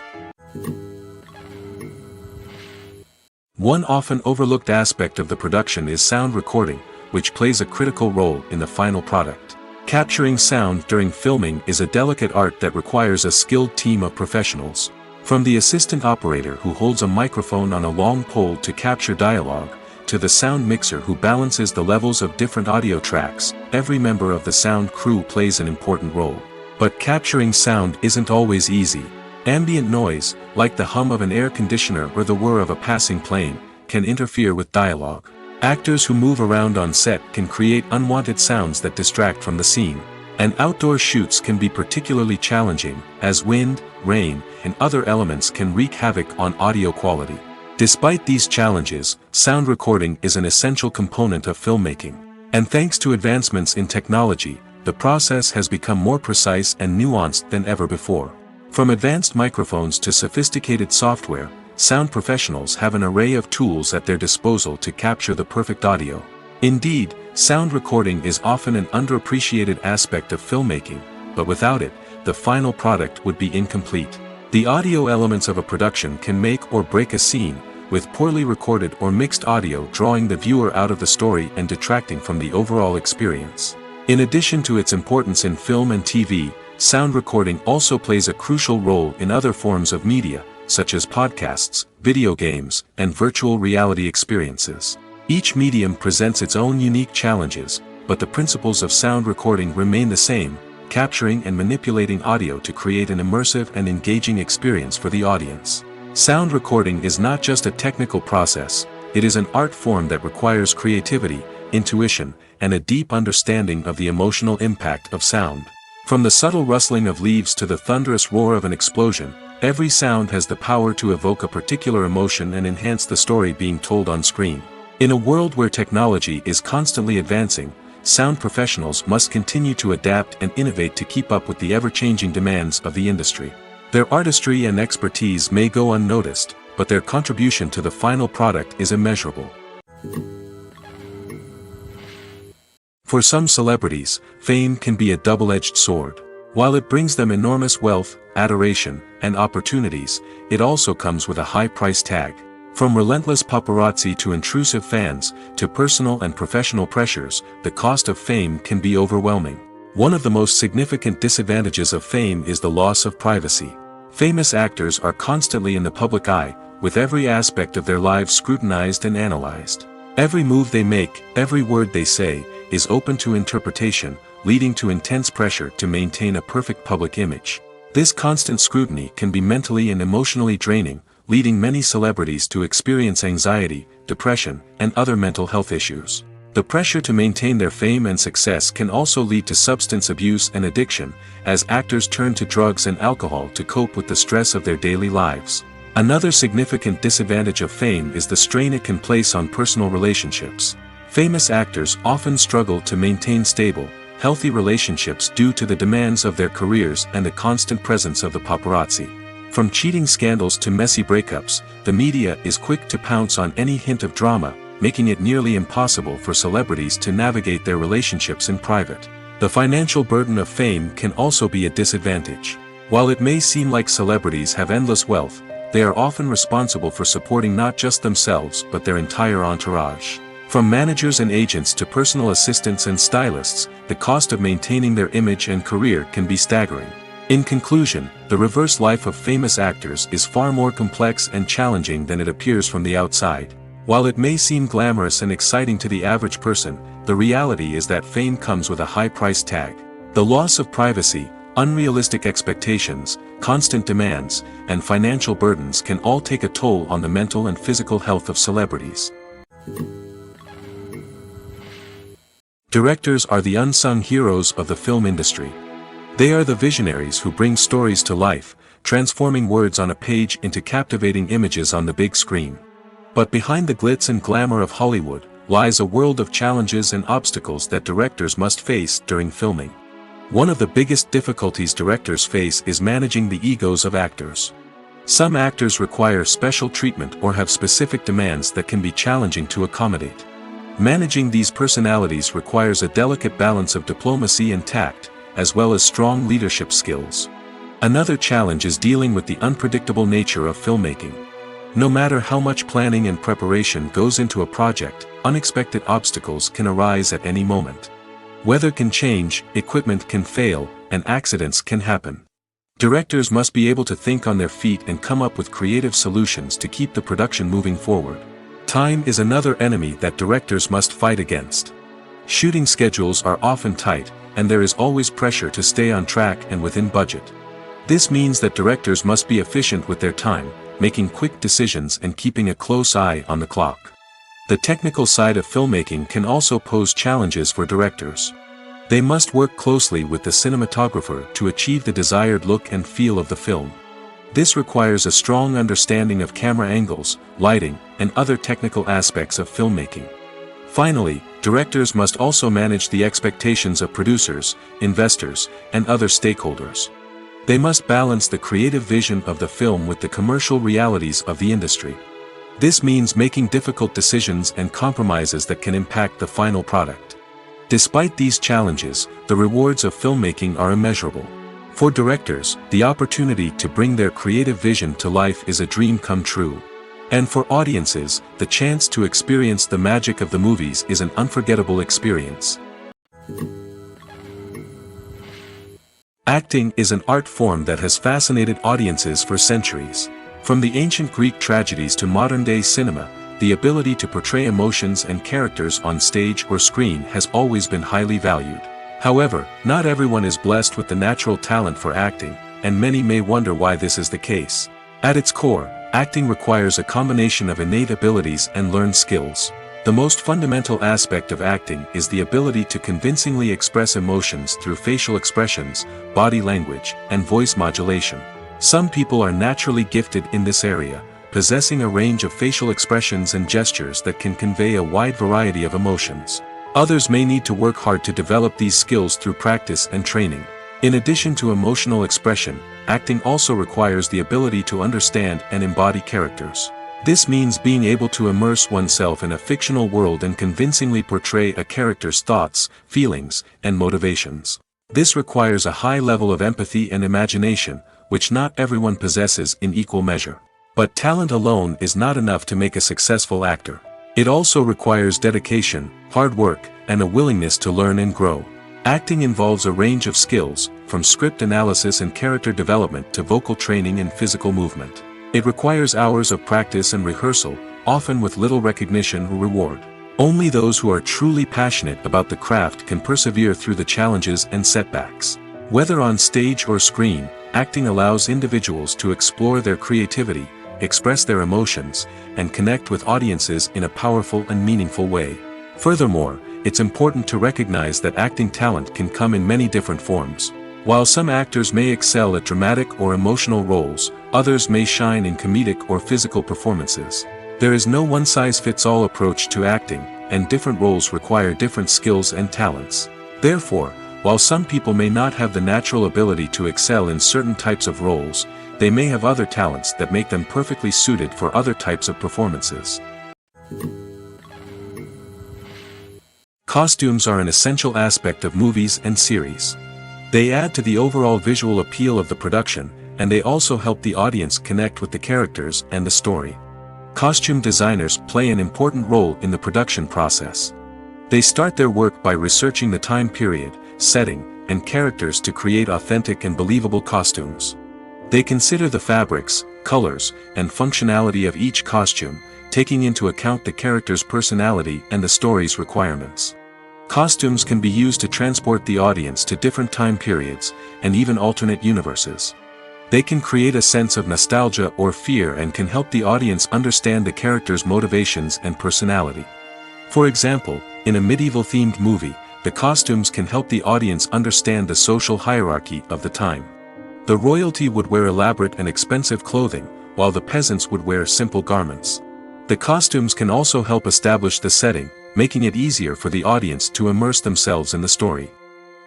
One often overlooked aspect of the production is sound recording, which plays a critical role in the final product. Capturing sound during filming is a delicate art that requires a skilled team of professionals. From the assistant operator who holds a microphone on a long pole to capture dialogue, to the sound mixer who balances the levels of different audio tracks, every member of the sound crew plays an important role. But capturing sound isn't always easy. Ambient noise, like the hum of an air conditioner or the whir of a passing plane, can interfere with dialogue. Actors who move around on set can create unwanted sounds that distract from the scene. And outdoor shoots can be particularly challenging, as wind, rain, and other elements can wreak havoc on audio quality. Despite these challenges, sound recording is an essential component of filmmaking. And thanks to advancements in technology, the process has become more precise and nuanced than ever before. From advanced microphones to sophisticated software, sound professionals have an array of tools at their disposal to capture the perfect audio. Indeed, sound recording is often an underappreciated aspect of filmmaking, but without it, the final product would be incomplete. The audio elements of a production can make or break a scene, with poorly recorded or mixed audio drawing the viewer out of the story and detracting from the overall experience. In addition to its importance in film and TV, sound recording also plays a crucial role in other forms of media, such as podcasts, video games, and virtual reality experiences. Each medium presents its own unique challenges, but the principles of sound recording remain the same, capturing and manipulating audio to create an immersive and engaging experience for the audience. Sound recording is not just a technical process, it is an art form that requires creativity, intuition, and a deep understanding of the emotional impact of sound. From the subtle rustling of leaves to the thunderous roar of an explosion, every sound has the power to evoke a particular emotion and enhance the story being told on screen. In a world where technology is constantly advancing, sound professionals must continue to adapt and innovate to keep up with the ever-changing demands of the industry. Their artistry and expertise may go unnoticed, but their contribution to the final product is immeasurable. For some celebrities, fame can be a double-edged sword. While it brings them enormous wealth, adoration, and opportunities, it also comes with a high price tag. From relentless paparazzi to intrusive fans, to personal and professional pressures, the cost of fame can be overwhelming. One of the most significant disadvantages of fame is the loss of privacy. Famous actors are constantly in the public eye, with every aspect of their lives scrutinized and analyzed. Every move they make, every word they say, is open to interpretation, leading to intense pressure to maintain a perfect public image. This constant scrutiny can be mentally and emotionally draining, leading many celebrities to experience anxiety, depression, and other mental health issues. The pressure to maintain their fame and success can also lead to substance abuse and addiction, as actors turn to drugs and alcohol to cope with the stress of their daily lives. Another significant disadvantage of fame is the strain it can place on personal relationships. Famous actors often struggle to maintain stable, healthy relationships due to the demands of their careers and the constant presence of the paparazzi. From cheating scandals to messy breakups, the media is quick to pounce on any hint of drama, making it nearly impossible for celebrities to navigate their relationships in private. The financial burden of fame can also be a disadvantage. While it may seem like celebrities have endless wealth, they are often responsible for supporting not just themselves but their entire entourage. From managers and agents to personal assistants and stylists, the cost of maintaining their image and career can be staggering. In conclusion, the reverse life of famous actors is far more complex and challenging than it appears from the outside. While it may seem glamorous and exciting to the average person, the reality is that fame comes with a high price tag. The loss of privacy, unrealistic expectations, constant demands, and financial burdens can all take a toll on the mental and physical health of celebrities. Directors are the unsung heroes of the film industry. They are the visionaries who bring stories to life, transforming words on a page into captivating images on the big screen. But behind the glitz and glamour of Hollywood, lies a world of challenges and obstacles that directors must face during filming. One of the biggest difficulties directors face is managing the egos of actors. Some actors require special treatment or have specific demands that can be challenging to accommodate. Managing these personalities requires a delicate balance of diplomacy and tact, as well as strong leadership skills. Another challenge is dealing with the unpredictable nature of filmmaking. No matter how much planning and preparation goes into a project, unexpected obstacles can arise at any moment. Weather can change, equipment can fail, and accidents can happen. Directors must be able to think on their feet and come up with creative solutions to keep the production moving forward. Time is another enemy that directors must fight against. Shooting schedules are often tight, and there is always pressure to stay on track and within budget. This means that directors must be efficient with their time, making quick decisions and keeping a close eye on the clock. The technical side of filmmaking can also pose challenges for directors. They must work closely with the cinematographer to achieve the desired look and feel of the film. This requires a strong understanding of camera angles, lighting, and other technical aspects of filmmaking. Finally, directors must also manage the expectations of producers, investors, and other stakeholders. They must balance the creative vision of the film with the commercial realities of the industry. This means making difficult decisions and compromises that can impact the final product. Despite these challenges, the rewards of filmmaking are immeasurable. For directors, the opportunity to bring their creative vision to life is a dream come true. And for audiences, the chance to experience the magic of the movies is an unforgettable experience. Acting is an art form that has fascinated audiences for centuries. From the ancient Greek tragedies to modern-day cinema, the ability to portray emotions and characters on stage or screen has always been highly valued. However, not everyone is blessed with the natural talent for acting, and many may wonder why this is the case. At its core, acting requires a combination of innate abilities and learned skills. The most fundamental aspect of acting is the ability to convincingly express emotions through facial expressions, body language, and voice modulation. Some people are naturally gifted in this area, possessing a range of facial expressions and gestures that can convey a wide variety of emotions. Others may need to work hard to develop these skills through practice and training. In addition to emotional expression, acting also requires the ability to understand and embody characters. This means being able to immerse oneself in a fictional world and convincingly portray a character's thoughts, feelings, and motivations. This requires a high level of empathy and imagination, which not everyone possesses in equal measure. But talent alone is not enough to make a successful actor. It also requires dedication, hard work, and a willingness to learn and grow. Acting involves a range of skills, from script analysis and character development to vocal training and physical movement. It requires hours of practice and rehearsal, often with little recognition or reward. Only those who are truly passionate about the craft can persevere through the challenges and setbacks. Whether on stage or screen, acting allows individuals to explore their creativity, express their emotions, and connect with audiences in a powerful and meaningful way. Furthermore, it's important to recognize that acting talent can come in many different forms. While some actors may excel at dramatic or emotional roles, others may shine in comedic or physical performances. There is no one-size-fits-all approach to acting, and different roles require different skills and talents. Therefore, while some people may not have the natural ability to excel in certain types of roles, they may have other talents that make them perfectly suited for other types of performances. Costumes are an essential aspect of movies and series. They add to the overall visual appeal of the production, and they also help the audience connect with the characters and the story. Costume designers play an important role in the production process. They start their work by researching the time period, setting, and characters to create authentic and believable costumes. They consider the fabrics, colors, and functionality of each costume, taking into account the character's personality and the story's requirements. Costumes can be used to transport the audience to different time periods, and even alternate universes. They can create a sense of nostalgia or fear and can help the audience understand the character's motivations and personality. For example, in a medieval-themed movie, the costumes can help the audience understand the social hierarchy of the time. The royalty would wear elaborate and expensive clothing, while the peasants would wear simple garments. The costumes can also help establish the setting, making it easier for the audience to immerse themselves in the story.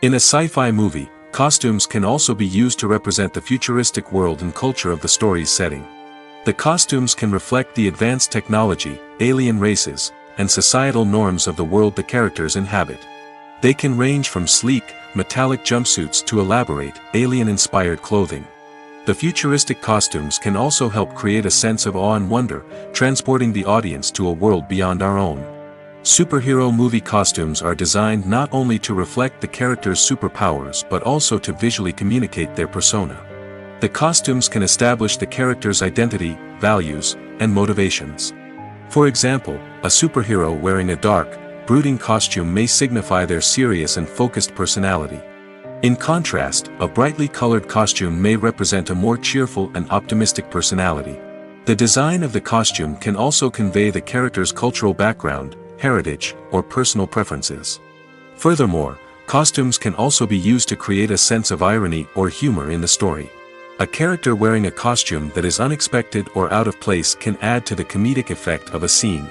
In a sci-fi movie, costumes can also be used to represent the futuristic world and culture of the story's setting. The costumes can reflect the advanced technology, alien races, and societal norms of the world the characters inhabit. They can range from sleek, metallic jumpsuits to elaborate, alien-inspired clothing. The futuristic costumes can also help create a sense of awe and wonder, transporting the audience to a world beyond our own. Superhero movie costumes are designed not only to reflect the character's superpowers but also to visually communicate their persona. The costumes can establish the character's identity, values, and motivations. For example, a superhero wearing a dark, brooding costume may signify their serious and focused personality. In contrast, a brightly colored costume may represent a more cheerful and optimistic personality. The design of the costume can also convey the character's cultural background, heritage, or personal preferences. Furthermore, costumes can also be used to create a sense of irony or humor in the story. A character wearing a costume that is unexpected or out of place can add to the comedic effect of a scene.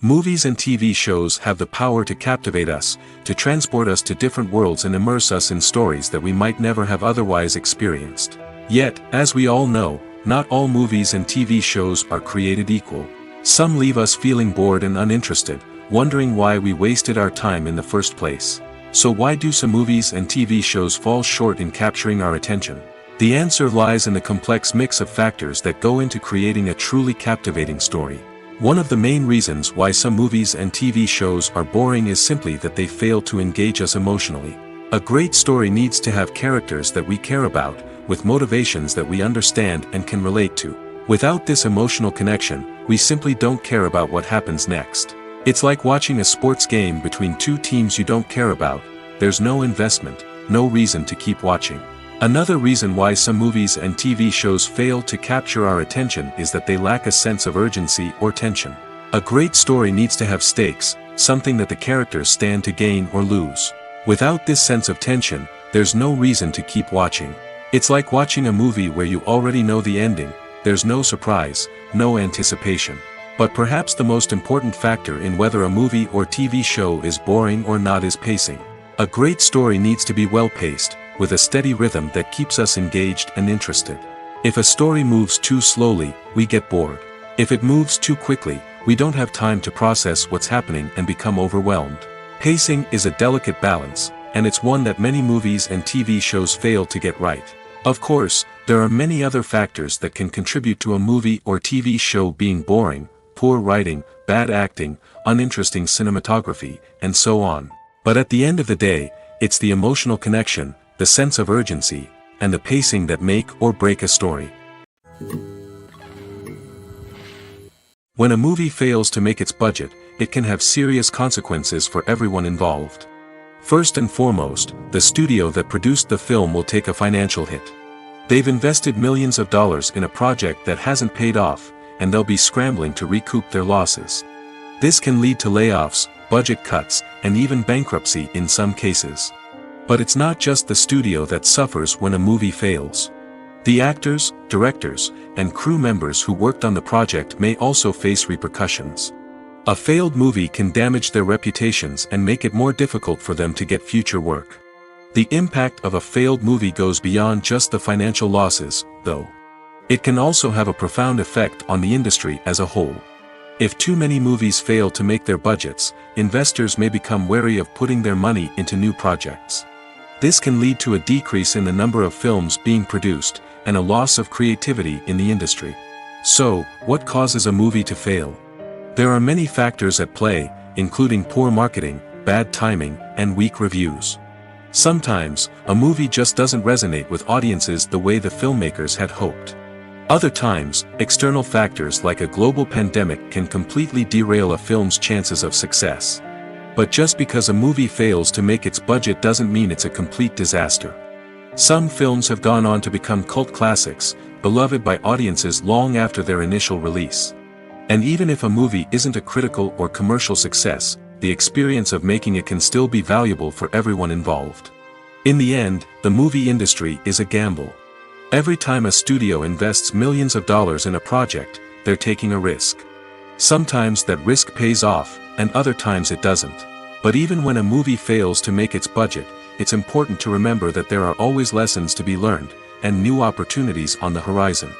Movies and TV shows have the power to captivate us, to transport us to different worlds and immerse us in stories that we might never have otherwise experienced. Yet, as we all know, not all movies and TV shows are created equal. Some leave us feeling bored and uninterested, wondering why we wasted our time in the first place. So why do some movies and TV shows fall short in capturing our attention? The answer lies in the complex mix of factors that go into creating a truly captivating story. One of the main reasons why some movies and TV shows are boring is simply that they fail to engage us emotionally. A great story needs to have characters that we care about, with motivations that we understand and can relate to. Without this emotional connection, we simply don't care about what happens next. It's like watching a sports game between two teams you don't care about. There's no investment, no reason to keep watching. Another reason why some movies and TV shows fail to capture our attention is that they lack a sense of urgency or tension. A great story needs to have stakes, something that the characters stand to gain or lose. Without this sense of tension, there's no reason to keep watching. It's like watching a movie where you already know the ending. There's no surprise, no anticipation. But perhaps the most important factor in whether a movie or TV show is boring or not is pacing. A great story needs to be well-paced, with a steady rhythm that keeps us engaged and interested. If a story moves too slowly, we get bored. If it moves too quickly, we don't have time to process what's happening and become overwhelmed. Pacing is a delicate balance, and it's one that many movies and TV shows fail to get right. Of course, there are many other factors that can contribute to a movie or TV show being boring: poor writing, bad acting, uninteresting cinematography, and so on. But at the end of the day, it's the emotional connection, the sense of urgency, and the pacing that make or break a story. When a movie fails to make its budget, it can have serious consequences for everyone involved. First and foremost, the studio that produced the film will take a financial hit. They've invested millions of dollars in a project that hasn't paid off, and they'll be scrambling to recoup their losses. This can lead to layoffs, budget cuts, and even bankruptcy in some cases. But it's not just the studio that suffers when a movie fails. The actors, directors, and crew members who worked on the project may also face repercussions. A failed movie can damage their reputations and make it more difficult for them to get future work. The impact of a failed movie goes beyond just the financial losses, though. It can also have a profound effect on the industry as a whole. If too many movies fail to make their budgets, investors may become wary of putting their money into new projects. This can lead to a decrease in the number of films being produced, and a loss of creativity in the industry. So, what causes a movie to fail? There are many factors at play, including poor marketing, bad timing, and weak reviews. Sometimes, a movie just doesn't resonate with audiences the way the filmmakers had hoped. Other times, external factors like a global pandemic can completely derail a film's chances of success. But just because a movie fails to make its budget doesn't mean it's a complete disaster. Some films have gone on to become cult classics, beloved by audiences long after their initial release. And even if a movie isn't a critical or commercial success, the experience of making it can still be valuable for everyone involved. In the end, the movie industry is a gamble. Every time a studio invests millions of dollars in a project, they're taking a risk. Sometimes that risk pays off, and other times it doesn't. But even when a movie fails to make its budget, it's important to remember that there are always lessons to be learned, and new opportunities on the horizon.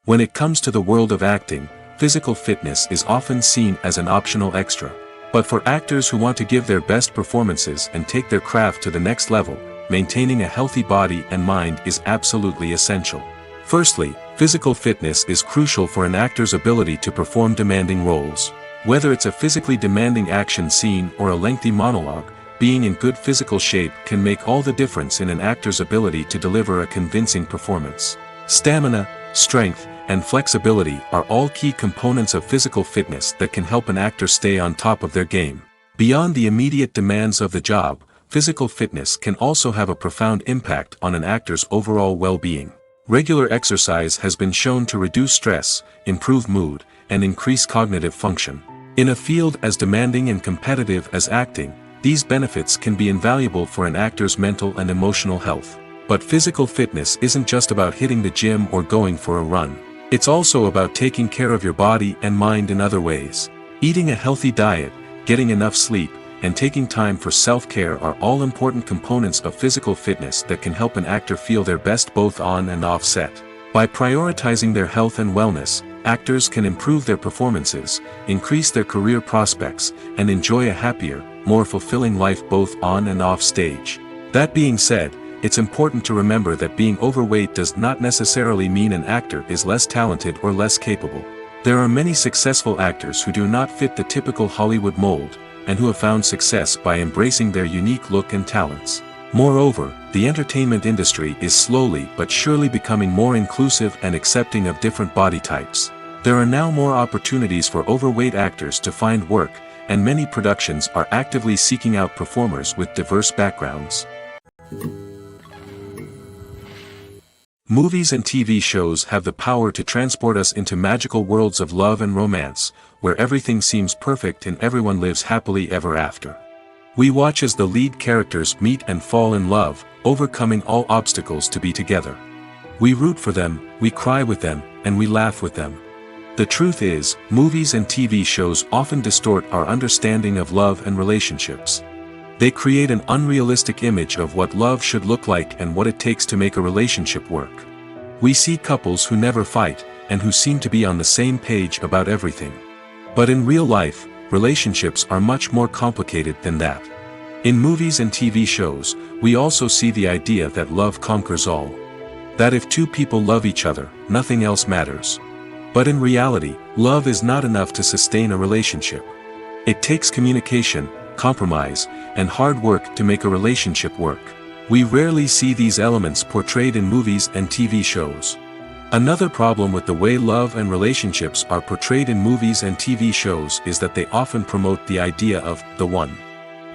When it comes to the world of acting, physical fitness is often seen as an optional extra. But for actors who want to give their best performances and take their craft to the next level, maintaining a healthy body and mind is absolutely essential. Firstly, physical fitness is crucial for an actor's ability to perform demanding roles. Whether it's a physically demanding action scene or a lengthy monologue, being in good physical shape can make all the difference in an actor's ability to deliver a convincing performance. Stamina, strength, and flexibility are all key components of physical fitness that can help an actor stay on top of their game. Beyond the immediate demands of the job, physical fitness can also have a profound impact on an actor's overall well-being. Regular exercise has been shown to reduce stress, improve mood, and increase cognitive function. In a field as demanding and competitive as acting, these benefits can be invaluable for an actor's mental and emotional health. But physical fitness isn't just about hitting the gym or going for a run. It's also about taking care of your body and mind in other ways. Eating a healthy diet, getting enough sleep, and taking time for self-care are all important components of physical fitness that can help an actor feel their best both on and off set. By prioritizing their health and wellness, actors can improve their performances, increase their career prospects, and enjoy a happier, more fulfilling life both on and off stage. That being said, it's important to remember that being overweight does not necessarily mean an actor is less talented or less capable. There are many successful actors who do not fit the typical Hollywood mold, and who have found success by embracing their unique look and talents. Moreover, the entertainment industry is slowly but surely becoming more inclusive and accepting of different body types. There are now more opportunities for overweight actors to find work, and many productions are actively seeking out performers with diverse backgrounds. Movies and TV shows have the power to transport us into magical worlds of love and romance, where everything seems perfect and everyone lives happily ever after. We watch as the lead characters meet and fall in love, overcoming all obstacles to be together. We root for them, we cry with them, and we laugh with them. The truth is, movies and TV shows often distort our understanding of love and relationships. They create an unrealistic image of what love should look like and what it takes to make a relationship work. We see couples who never fight, and who seem to be on the same page about everything. But in real life, relationships are much more complicated than that. In movies and TV shows, we also see the idea that love conquers all. That if two people love each other, nothing else matters. But in reality, love is not enough to sustain a relationship. It takes communication, compromise, and hard work to make a relationship work. We rarely see these elements portrayed in movies and TV shows. Another problem with the way love and relationships are portrayed in movies and TV shows is that they often promote the idea of the one.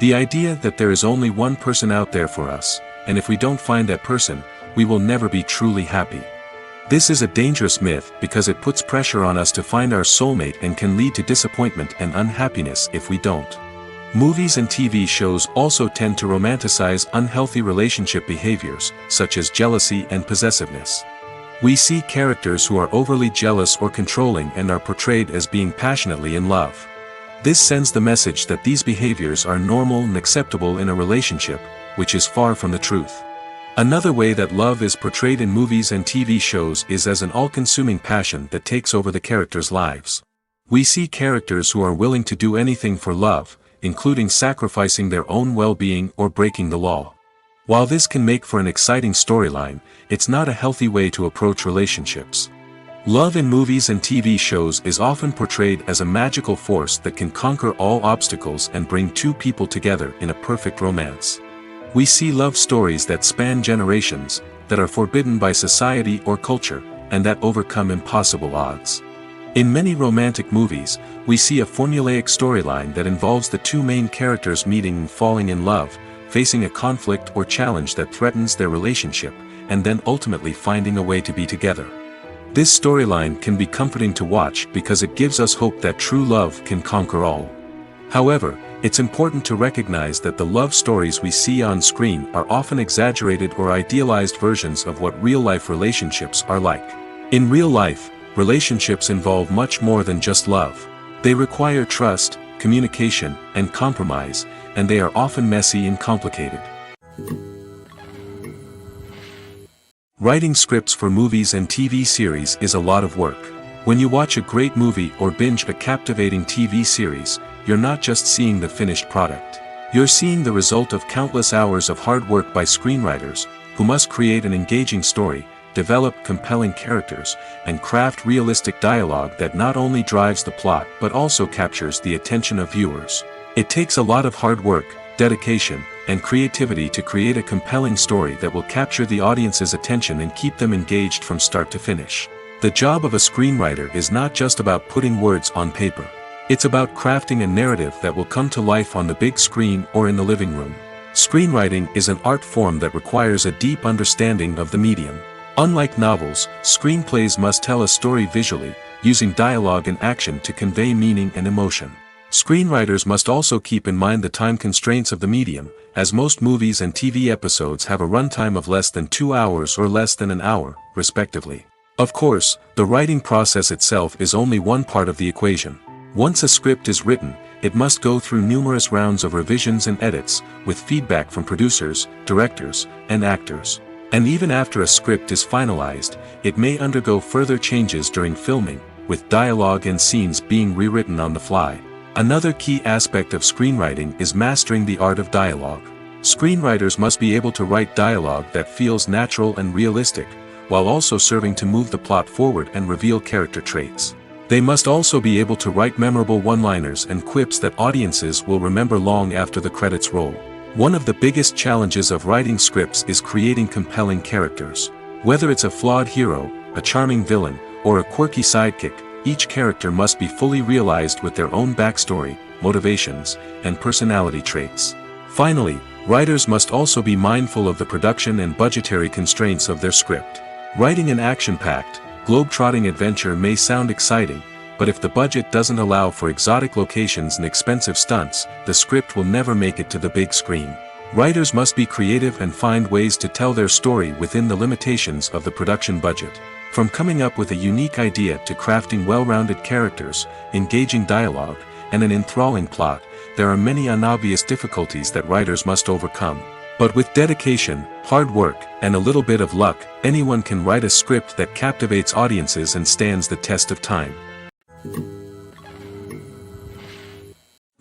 The idea that there is only one person out there for us, and if we don't find that person, we will never be truly happy. This is a dangerous myth because it puts pressure on us to find our soulmate and can lead to disappointment and unhappiness if we don't. Movies and TV shows also tend to romanticize unhealthy relationship behaviors, such as jealousy and possessiveness. We see characters who are overly jealous or controlling and are portrayed as being passionately in love. This sends the message that these behaviors are normal and acceptable in a relationship, which is far from the truth. Another way that love is portrayed in movies and TV shows is as an all-consuming passion that takes over the characters' lives. We see characters who are willing to do anything for love, including sacrificing their own well-being or breaking the law. While this can make for an exciting storyline, it's not a healthy way to approach relationships. Love in movies and TV shows is often portrayed as a magical force that can conquer all obstacles and bring two people together in a perfect romance. We see love stories that span generations, that are forbidden by society or culture, and that overcome impossible odds. In many romantic movies, we see a formulaic storyline that involves the two main characters meeting and falling in love, facing a conflict or challenge that threatens their relationship, and then ultimately finding a way to be together. This storyline can be comforting to watch because it gives us hope that true love can conquer all. However, it's important to recognize that the love stories we see on screen are often exaggerated or idealized versions of what real-life relationships are like. In real life, relationships involve much more than just love. They require trust, communication, and compromise, and they are often messy and complicated. Writing scripts for movies and TV series is a lot of work. When you watch a great movie or binge a captivating TV series, you're not just seeing the finished product. You're seeing the result of countless hours of hard work by screenwriters, who must create an engaging story, develop compelling characters, and craft realistic dialogue that not only drives the plot but also captures the attention of viewers. It takes a lot of hard work, dedication, and creativity to create a compelling story that will capture the audience's attention and keep them engaged from start to finish. The job of a screenwriter is not just about putting words on paper. It's about crafting a narrative that will come to life on the big screen or in the living room. Screenwriting is an art form that requires a deep understanding of the medium. Unlike novels, screenplays must tell a story visually, using dialogue and action to convey meaning and emotion. Screenwriters must also keep in mind the time constraints of the medium, as most movies and TV episodes have a runtime of less than 2 hours or less than an hour, respectively. Of course, the writing process itself is only one part of the equation. Once a script is written, it must go through numerous rounds of revisions and edits, with feedback from producers, directors, and actors. And even after a script is finalized, it may undergo further changes during filming, with dialogue and scenes being rewritten on the fly. Another key aspect of screenwriting is mastering the art of dialogue. Screenwriters must be able to write dialogue that feels natural and realistic, while also serving to move the plot forward and reveal character traits. They must also be able to write memorable one-liners and quips that audiences will remember long after the credits roll. One of the biggest challenges of writing scripts is creating compelling characters. Whether it's a flawed hero, a charming villain, or a quirky sidekick, each character must be fully realized with their own backstory, motivations, and personality traits. Finally, writers must also be mindful of the production and budgetary constraints of their script. Writing an action-packed, globe-trotting adventure may sound exciting, but if the budget doesn't allow for exotic locations and expensive stunts, the script will never make it to the big screen. Writers must be creative and find ways to tell their story within the limitations of the production budget. From coming up with a unique idea to crafting well-rounded characters, engaging dialogue, and an enthralling plot, there are many unobvious difficulties that writers must overcome. But with dedication, hard work, and a little bit of luck, anyone can write a script that captivates audiences and stands the test of time.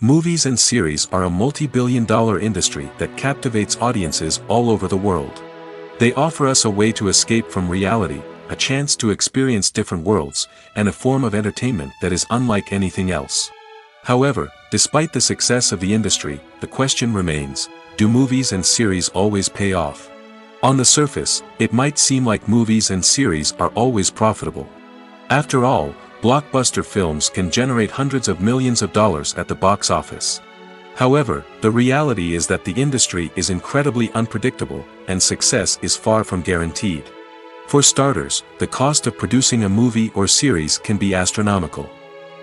Movies and series are a multi-billion-dollar industry that captivates audiences all over the world. They offer us a way to escape from reality, a chance to experience different worlds, and a form of entertainment that is unlike anything else. However, despite the success of the industry, the question remains, do movies and series always pay off? On the surface, it might seem like movies and series are always profitable. After all, blockbuster films can generate hundreds of millions of dollars at the box office. However, the reality is that the industry is incredibly unpredictable, and success is far from guaranteed. For starters, the cost of producing a movie or series can be astronomical.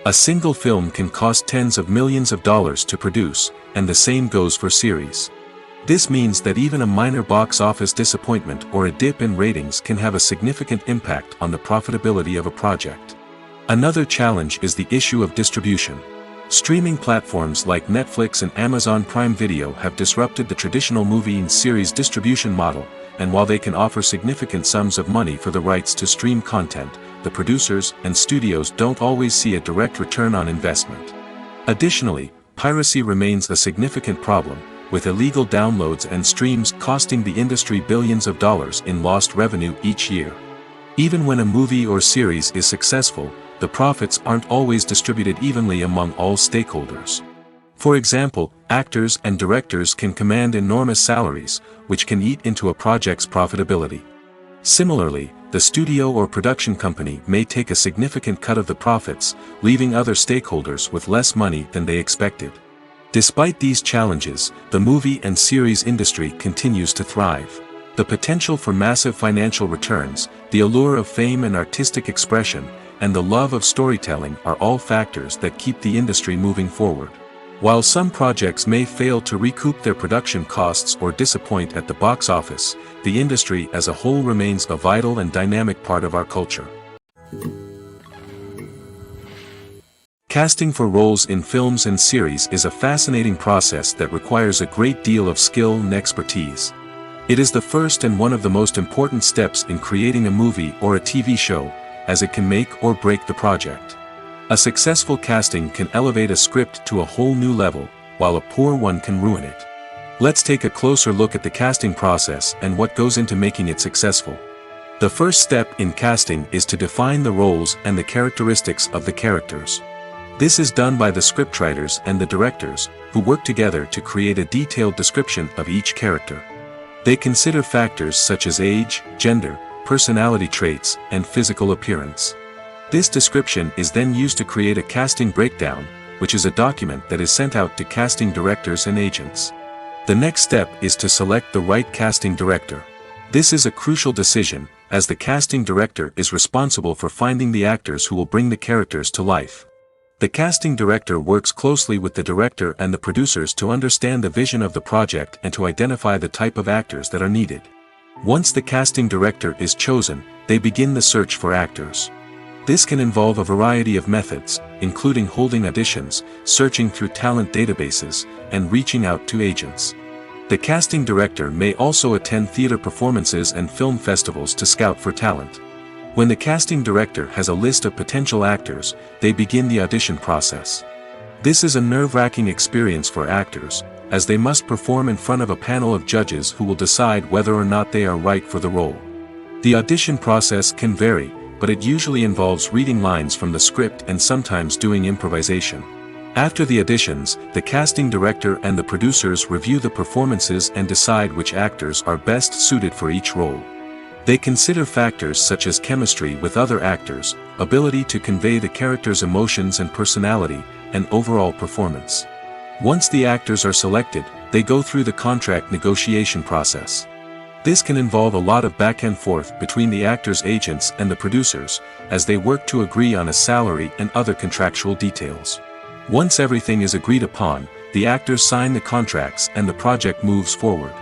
A single film can cost tens of millions of dollars to produce, and the same goes for series. This means that even a minor box office disappointment or a dip in ratings can have a significant impact on the profitability of a project. Another challenge is the issue of distribution. Streaming platforms like Netflix and Amazon Prime Video have disrupted the traditional movie and series distribution model, and while they can offer significant sums of money for the rights to stream content, the producers and studios don't always see a direct return on investment. Additionally, piracy remains a significant problem, with illegal downloads and streams costing the industry billions of dollars in lost revenue each year. Even when a movie or series is successful, the profits aren't always distributed evenly among all stakeholders. For example, actors and directors can command enormous salaries, which can eat into a project's profitability. Similarly, the studio or production company may take a significant cut of the profits, leaving other stakeholders with less money than they expected. Despite these challenges, the movie and series industry continues to thrive. The potential for massive financial returns, the allure of fame and artistic expression, and the love of storytelling are all factors that keep the industry moving forward. While some projects may fail to recoup their production costs or disappoint at the box office, the industry as a whole remains a vital and dynamic part of our culture. Casting for roles in films and series is a fascinating process that requires a great deal of skill and expertise. It is the first and one of the most important steps in creating a movie or a TV show, as it can make or break the project. A successful casting can elevate a script to a whole new level, while a poor one can ruin it. Let's take a closer look at the casting process and what goes into making it successful. The first step in casting is to define the roles and the characteristics of the characters. This is done by the scriptwriters and the directors, who work together to create a detailed description of each character. They consider factors such as age, gender, personality traits, and physical appearance. This description is then used to create a casting breakdown, which is a document that is sent out to casting directors and agents. The next step is to select the right casting director. This is a crucial decision, as the casting director is responsible for finding the actors who will bring the characters to life. The casting director works closely with the director and the producers to understand the vision of the project and to identify the type of actors that are needed. Once the casting director is chosen, they begin the search for actors. This can involve a variety of methods, including holding auditions, searching through talent databases, and reaching out to agents. The casting director may also attend theater performances and film festivals to scout for talent. When the casting director has a list of potential actors, they begin the audition process. This is a nerve-wracking experience for actors, as they must perform in front of a panel of judges who will decide whether or not they are right for the role. The audition process can vary, but it usually involves reading lines from the script and sometimes doing improvisation. After the auditions, the casting director and the producers review the performances and decide which actors are best suited for each role. They consider factors such as chemistry with other actors, ability to convey the character's emotions and personality, and overall performance. Once the actors are selected, they go through the contract negotiation process. This can involve a lot of back and forth between the actors' agents and the producers, as they work to agree on a salary and other contractual details. Once everything is agreed upon, the actors sign the contracts and the project moves forward.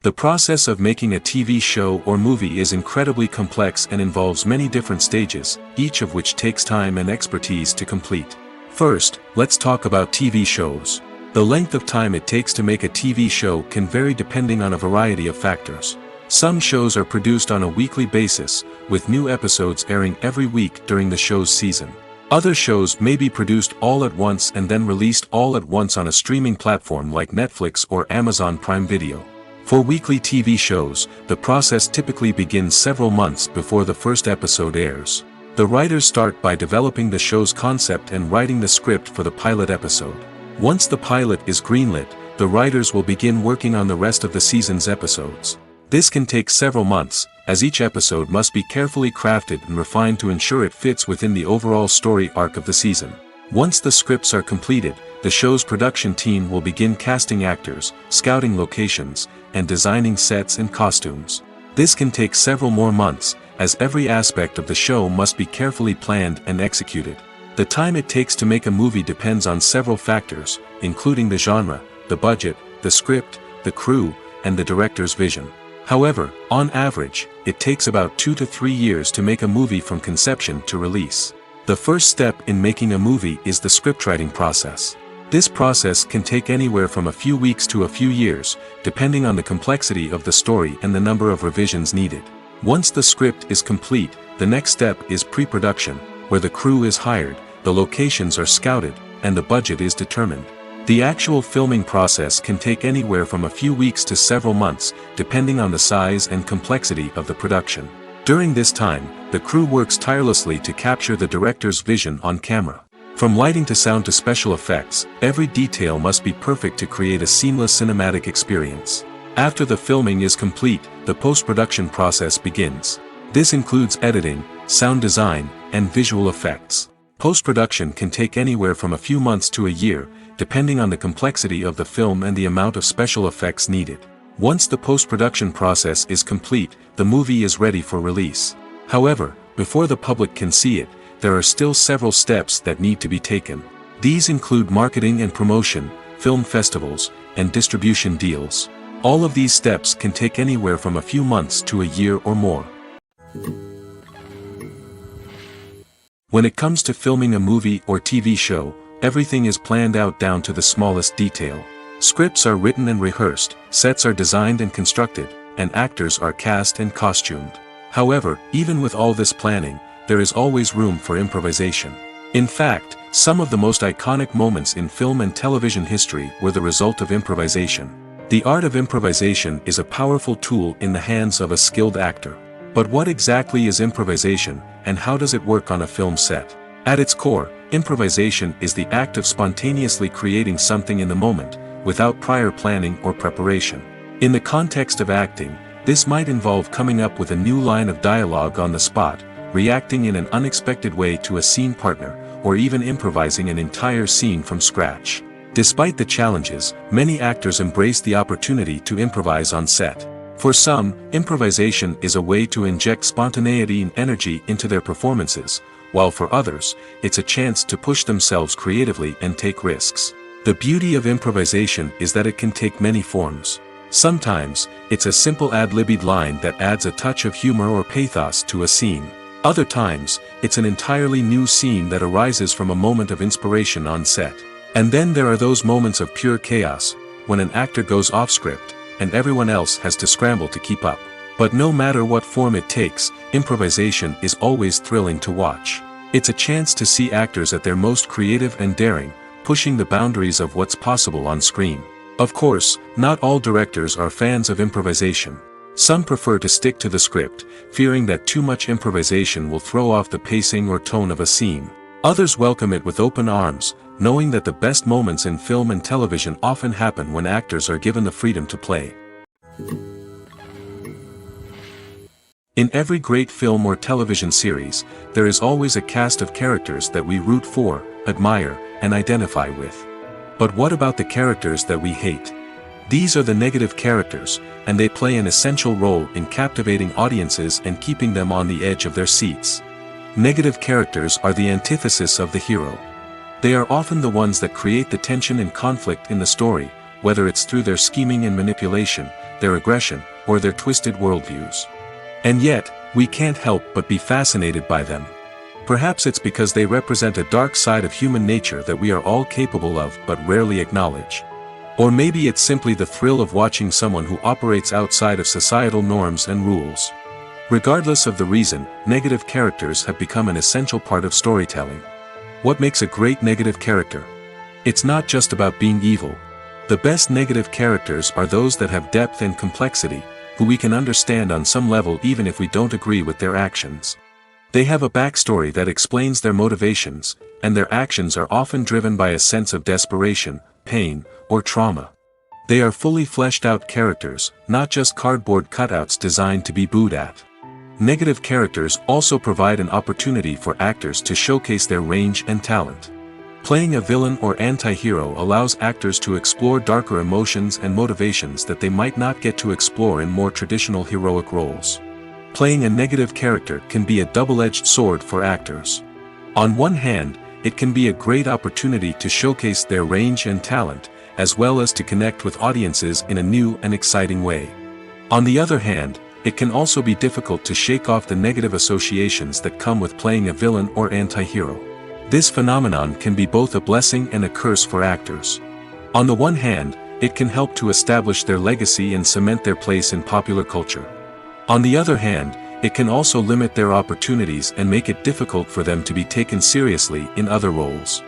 The process of making a TV show or movie is incredibly complex and involves many different stages, each of which takes time and expertise to complete. First, let's talk about TV shows. The length of time it takes to make a TV show can vary depending on a variety of factors. Some shows are produced on a weekly basis, with new episodes airing every week during the show's season. Other shows may be produced all at once and then released all at once on a streaming platform like Netflix or Amazon Prime Video. For weekly TV shows, the process typically begins several months before the first episode airs. The writers start by developing the show's concept and writing the script for the pilot episode. Once the pilot is greenlit, the writers will begin working on the rest of the season's episodes. This can take several months, as each episode must be carefully crafted and refined to ensure it fits within the overall story arc of the season. Once the scripts are completed, the show's production team will begin casting actors, scouting locations, and designing sets and costumes. This can take several more months, as every aspect of the show must be carefully planned and executed. The time it takes to make a movie depends on several factors, including the genre, the budget, the script, the crew, and the director's vision. However, on average, it takes about 2 to 3 years to make a movie from conception to release. The first step in making a movie is the scriptwriting process. This process can take anywhere from a few weeks to a few years, depending on the complexity of the story and the number of revisions needed. Once the script is complete, the next step is pre-production, where the crew is hired, the locations are scouted, and the budget is determined. The actual filming process can take anywhere from a few weeks to several months, depending on the size and complexity of the production. During this time, the crew works tirelessly to capture the director's vision on camera. From lighting to sound to special effects, every detail must be perfect to create a seamless cinematic experience. After the filming is complete, the post-production process begins. This includes editing, sound design, and visual effects. Post-production can take anywhere from a few months to a year, depending on the complexity of the film and the amount of special effects needed. Once the post-production process is complete, the movie is ready for release. However, before the public can see it, there are still several steps that need to be taken. These include marketing and promotion, film festivals, and distribution deals. All of these steps can take anywhere from a few months to a year or more. When it comes to filming a movie or TV show, everything is planned out down to the smallest detail. Scripts are written and rehearsed, sets are designed and constructed, and actors are cast and costumed. However, even with all this planning, there is always room for improvisation. In fact, some of the most iconic moments in film and television history were the result of improvisation. The art of improvisation is a powerful tool in the hands of a skilled actor. But what exactly is improvisation, and how does it work on a film set? At its core, improvisation is the act of spontaneously creating something in the moment, without prior planning or preparation. In the context of acting, this might involve coming up with a new line of dialogue on the spot, reacting in an unexpected way to a scene partner, or even improvising an entire scene from scratch. Despite the challenges, many actors embrace the opportunity to improvise on set. For some, improvisation is a way to inject spontaneity and energy into their performances, while for others, it's a chance to push themselves creatively and take risks. The beauty of improvisation is that it can take many forms. Sometimes, it's a simple ad-libbed line that adds a touch of humor or pathos to a scene. Other times, it's an entirely new scene that arises from a moment of inspiration on set. And then there are those moments of pure chaos, when an actor goes off script, and everyone else has to scramble to keep up. But no matter what form it takes, improvisation is always thrilling to watch. It's a chance to see actors at their most creative and daring, pushing the boundaries of what's possible on screen. Of course, not all directors are fans of improvisation. Some prefer to stick to the script, fearing that too much improvisation will throw off the pacing or tone of a scene. Others welcome it with open arms, knowing that the best moments in film and television often happen when actors are given the freedom to play. In every great film or television series, there is always a cast of characters that we root for, admire, and identify with. But what about the characters that we hate? These are the negative characters, and they play an essential role in captivating audiences and keeping them on the edge of their seats. Negative characters are the antithesis of the hero. They are often the ones that create the tension and conflict in the story, whether it's through their scheming and manipulation, their aggression, or their twisted worldviews. And yet, we can't help but be fascinated by them. Perhaps it's because they represent a dark side of human nature that we are all capable of but rarely acknowledge. Or maybe it's simply the thrill of watching someone who operates outside of societal norms and rules. Regardless of the reason, negative characters have become an essential part of storytelling. What makes a great negative character? It's not just about being evil. The best negative characters are those that have depth and complexity, who we can understand on some level even if we don't agree with their actions. They have a backstory that explains their motivations, and their actions are often driven by a sense of desperation, pain, or trauma. They are fully fleshed out characters, not just cardboard cutouts designed to be booed at. Negative characters also provide an opportunity for actors to showcase their range and talent. Playing a villain or anti-hero allows actors to explore darker emotions and motivations that they might not get to explore in more traditional heroic roles. Playing a negative character can be a double-edged sword for actors. On one hand, it can be a great opportunity to showcase their range and talent, as well as to connect with audiences in a new and exciting way. On the other hand, it can also be difficult to shake off the negative associations that come with playing a villain or anti-hero. This phenomenon can be both a blessing and a curse for actors. On the one hand, it can help to establish their legacy and cement their place in popular culture. On the other hand, it can also limit their opportunities and make it difficult for them to be taken seriously in other roles.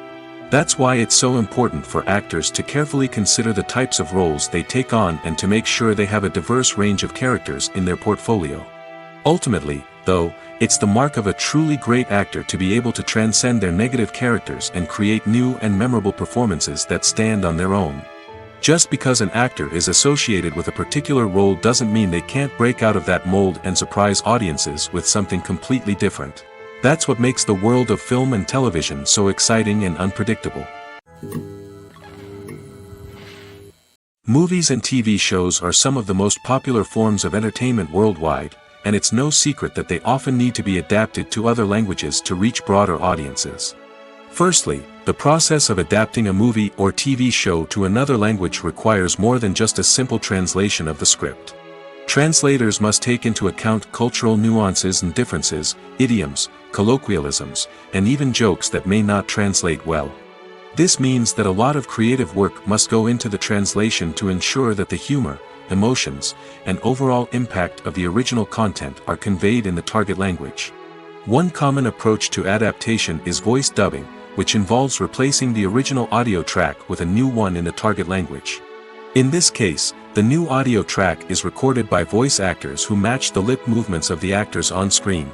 That's why it's so important for actors to carefully consider the types of roles they take on and to make sure they have a diverse range of characters in their portfolio. Ultimately, though, it's the mark of a truly great actor to be able to transcend their negative characters and create new and memorable performances that stand on their own. Just because an actor is associated with a particular role doesn't mean they can't break out of that mold and surprise audiences with something completely different. That's what makes the world of film and television so exciting and unpredictable. Movies and TV shows are some of the most popular forms of entertainment worldwide, and it's no secret that they often need to be adapted to other languages to reach broader audiences. Firstly, the process of adapting a movie or TV show to another language requires more than just a simple translation of the script. Translators must take into account cultural nuances and differences, idioms, colloquialisms, and even jokes that may not translate well. This means that a lot of creative work must go into the translation to ensure that the humor, emotions, and overall impact of the original content are conveyed in the target language. One common approach to adaptation is voice dubbing, which involves replacing the original audio track with a new one in the target language. In this case, the new audio track is recorded by voice actors who match the lip movements of the actors on screen.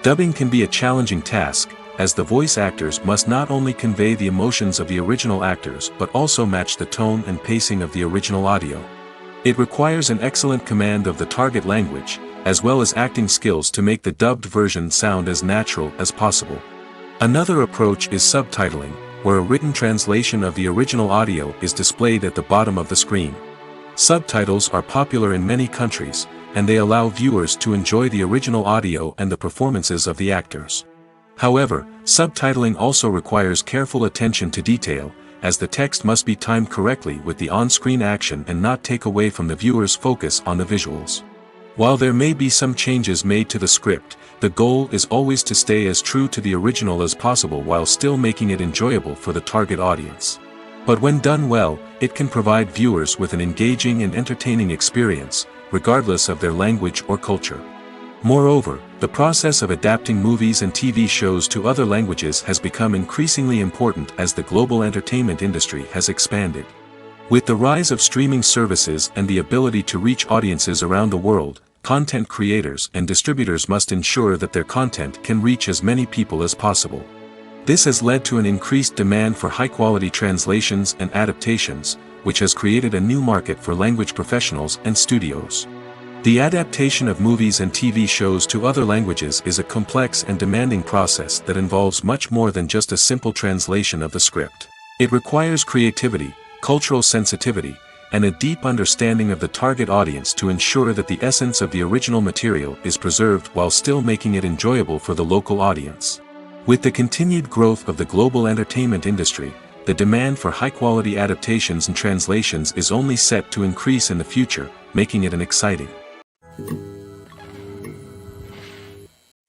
Dubbing can be a challenging task, as the voice actors must not only convey the emotions of the original actors but also match the tone and pacing of the original audio. It requires an excellent command of the target language, as well as acting skills to make the dubbed version sound as natural as possible. Another approach is subtitling, where a written translation of the original audio is displayed at the bottom of the screen. Subtitles are popular in many countries, and they allow viewers to enjoy the original audio and the performances of the actors. However, subtitling also requires careful attention to detail, as the text must be timed correctly with the on-screen action and not take away from the viewer's focus on the visuals. While there may be some changes made to the script, the goal is always to stay as true to the original as possible while still making it enjoyable for the target audience. But when done well, it can provide viewers with an engaging and entertaining experience, regardless of their language or culture. Moreover, the process of adapting movies and TV shows to other languages has become increasingly important as the global entertainment industry has expanded. With the rise of streaming services and the ability to reach audiences around the world, content creators and distributors must ensure that their content can reach as many people as possible. This has led to an increased demand for high-quality translations and adaptations, which has created a new market for language professionals and studios. The adaptation of movies and TV shows to other languages is a complex and demanding process that involves much more than just a simple translation of the script. It requires creativity, cultural sensitivity, and a deep understanding of the target audience to ensure that the essence of the original material is preserved while still making it enjoyable for the local audience. With the continued growth of the global entertainment industry, the demand for high-quality adaptations and translations is only set to increase in the future, making it an exciting.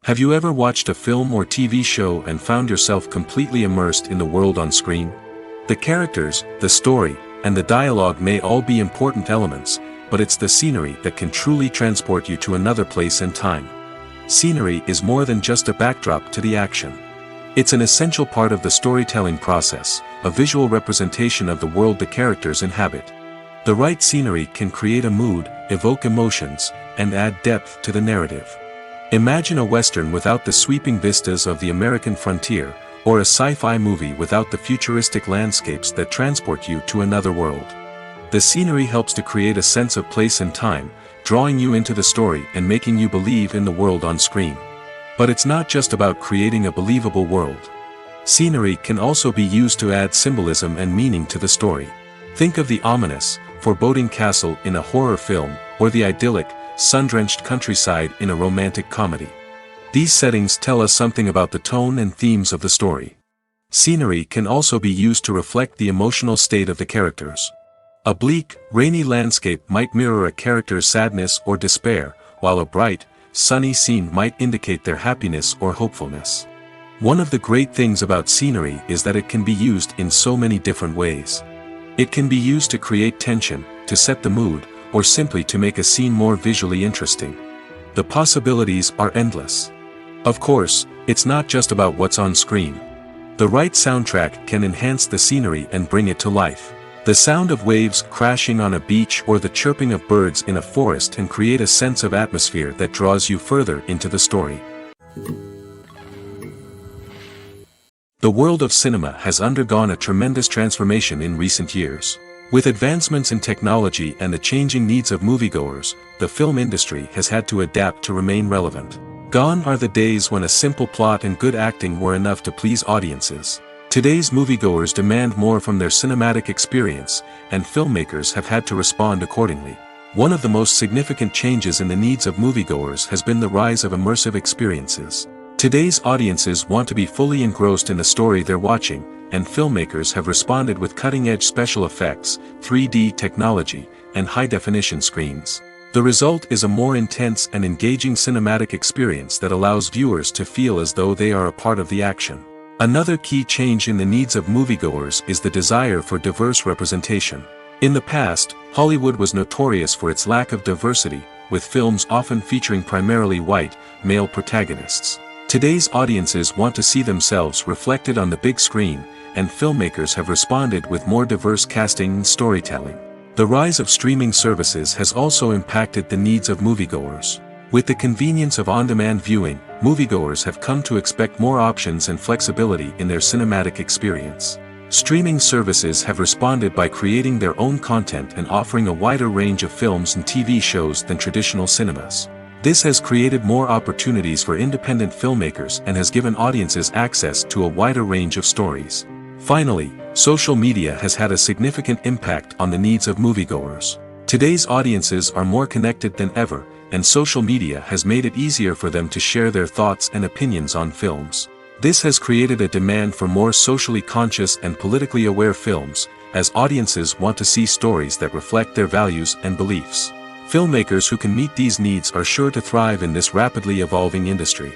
Have you ever watched a film or TV show and found yourself completely immersed in the world on screen? The characters, the story, and the dialogue may all be important elements, but it's the scenery that can truly transport you to another place and time. Scenery is more than just a backdrop to the action. It's an essential part of the storytelling process, a visual representation of the world the characters inhabit. The right scenery can create a mood, evoke emotions, and add depth to the narrative. Imagine a Western without the sweeping vistas of the American frontier, or a sci-fi movie without the futuristic landscapes that transport you to another world. The scenery helps to create a sense of place and time, drawing you into the story and making you believe in the world on screen. But it's not just about creating a believable world. Scenery can also be used to add symbolism and meaning to the story. Think of the ominous, foreboding castle in a horror film, or the idyllic, sun-drenched countryside in a romantic comedy. These settings tell us something about the tone and themes of the story. Scenery can also be used to reflect the emotional state of the characters. A bleak, rainy landscape might mirror a character's sadness or despair, while a bright, sunny scene might indicate their happiness or hopefulness. One of the great things about scenery is that it can be used in so many different ways. It can be used to create tension, to set the mood, or simply to make a scene more visually interesting. The possibilities are endless. Of course, it's not just about what's on screen. The right soundtrack can enhance the scenery and bring it to life. The sound of waves crashing on a beach or the chirping of birds in a forest can create a sense of atmosphere that draws you further into the story. The world of cinema has undergone a tremendous transformation in recent years. With advancements in technology and the changing needs of moviegoers, the film industry has had to adapt to remain relevant. Gone are the days when a simple plot and good acting were enough to please audiences. Today's moviegoers demand more from their cinematic experience, and filmmakers have had to respond accordingly. One of the most significant changes in the needs of moviegoers has been the rise of immersive experiences. Today's audiences want to be fully engrossed in the story they're watching, and filmmakers have responded with cutting-edge special effects, 3D technology, and high-definition screens. The result is a more intense and engaging cinematic experience that allows viewers to feel as though they are a part of the action. Another key change in the needs of moviegoers is the desire for diverse representation. In the past, Hollywood was notorious for its lack of diversity, with films often featuring primarily white, male protagonists. Today's audiences want to see themselves reflected on the big screen, and filmmakers have responded with more diverse casting and storytelling. The rise of streaming services has also impacted the needs of moviegoers. With the convenience of on-demand viewing, moviegoers have come to expect more options and flexibility in their cinematic experience. Streaming services have responded by creating their own content and offering a wider range of films and TV shows than traditional cinemas. This has created more opportunities for independent filmmakers and has given audiences access to a wider range of stories. Finally, social media has had a significant impact on the needs of moviegoers. Today's audiences are more connected than ever, and social media has made it easier for them to share their thoughts and opinions on films. This has created a demand for more socially conscious and politically aware films, as audiences want to see stories that reflect their values and beliefs. Filmmakers who can meet these needs are sure to thrive in this rapidly evolving industry.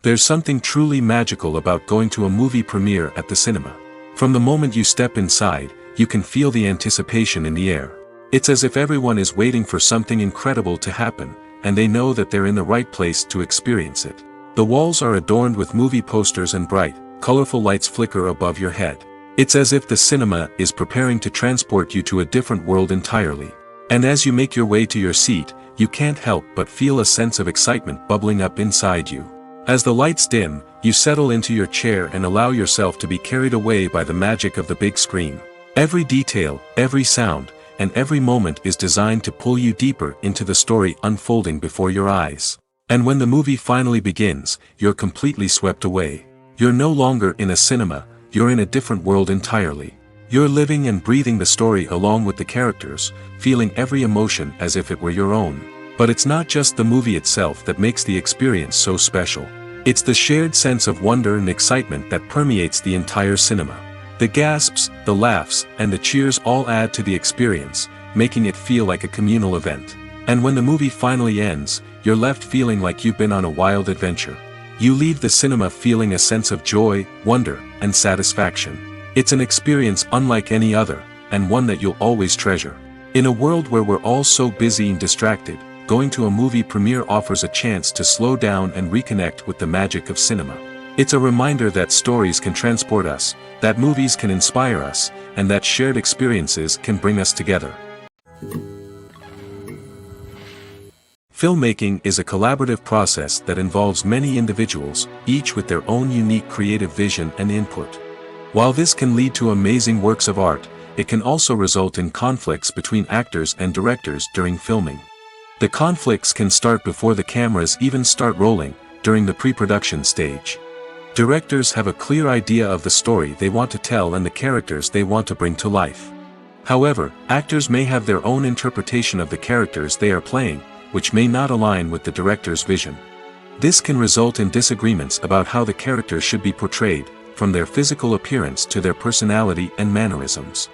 There's something truly magical about going to a movie premiere at the cinema. From the moment you step inside, you can feel the anticipation in the air. It's as if everyone is waiting for something incredible to happen, and they know that they're in the right place to experience it. The walls are adorned with movie posters and bright, colorful lights flicker above your head. It's as if the cinema is preparing to transport you to a different world entirely. And as you make your way to your seat, you can't help but feel a sense of excitement bubbling up inside you. As the lights dim, you settle into your chair and allow yourself to be carried away by the magic of the big screen. Every detail, every sound, and every moment is designed to pull you deeper into the story unfolding before your eyes. And when the movie finally begins, you're completely swept away. You're no longer in a cinema, you're in a different world entirely. You're living and breathing the story along with the characters, feeling every emotion as if it were your own. But it's not just the movie itself that makes the experience so special. It's the shared sense of wonder and excitement that permeates the entire cinema. The gasps, the laughs, and the cheers all add to the experience, making it feel like a communal event. And when the movie finally ends, you're left feeling like you've been on a wild adventure. You leave the cinema feeling a sense of joy, wonder, and satisfaction. It's an experience unlike any other, and one that you'll always treasure. In a world where we're all so busy and distracted, going to a movie premiere offers a chance to slow down and reconnect with the magic of cinema. It's a reminder that stories can transport us, that movies can inspire us, and that shared experiences can bring us together. Filmmaking is a collaborative process that involves many individuals, each with their own unique creative vision and input. While this can lead to amazing works of art, it can also result in conflicts between actors and directors during filming. The conflicts can start before the cameras even start rolling, during the pre-production stage. Directors have a clear idea of the story they want to tell and the characters they want to bring to life. However, actors may have their own interpretation of the characters they are playing, which may not align with the director's vision. This can result in disagreements about how the characters should be portrayed, from their physical appearance to their personality and mannerisms.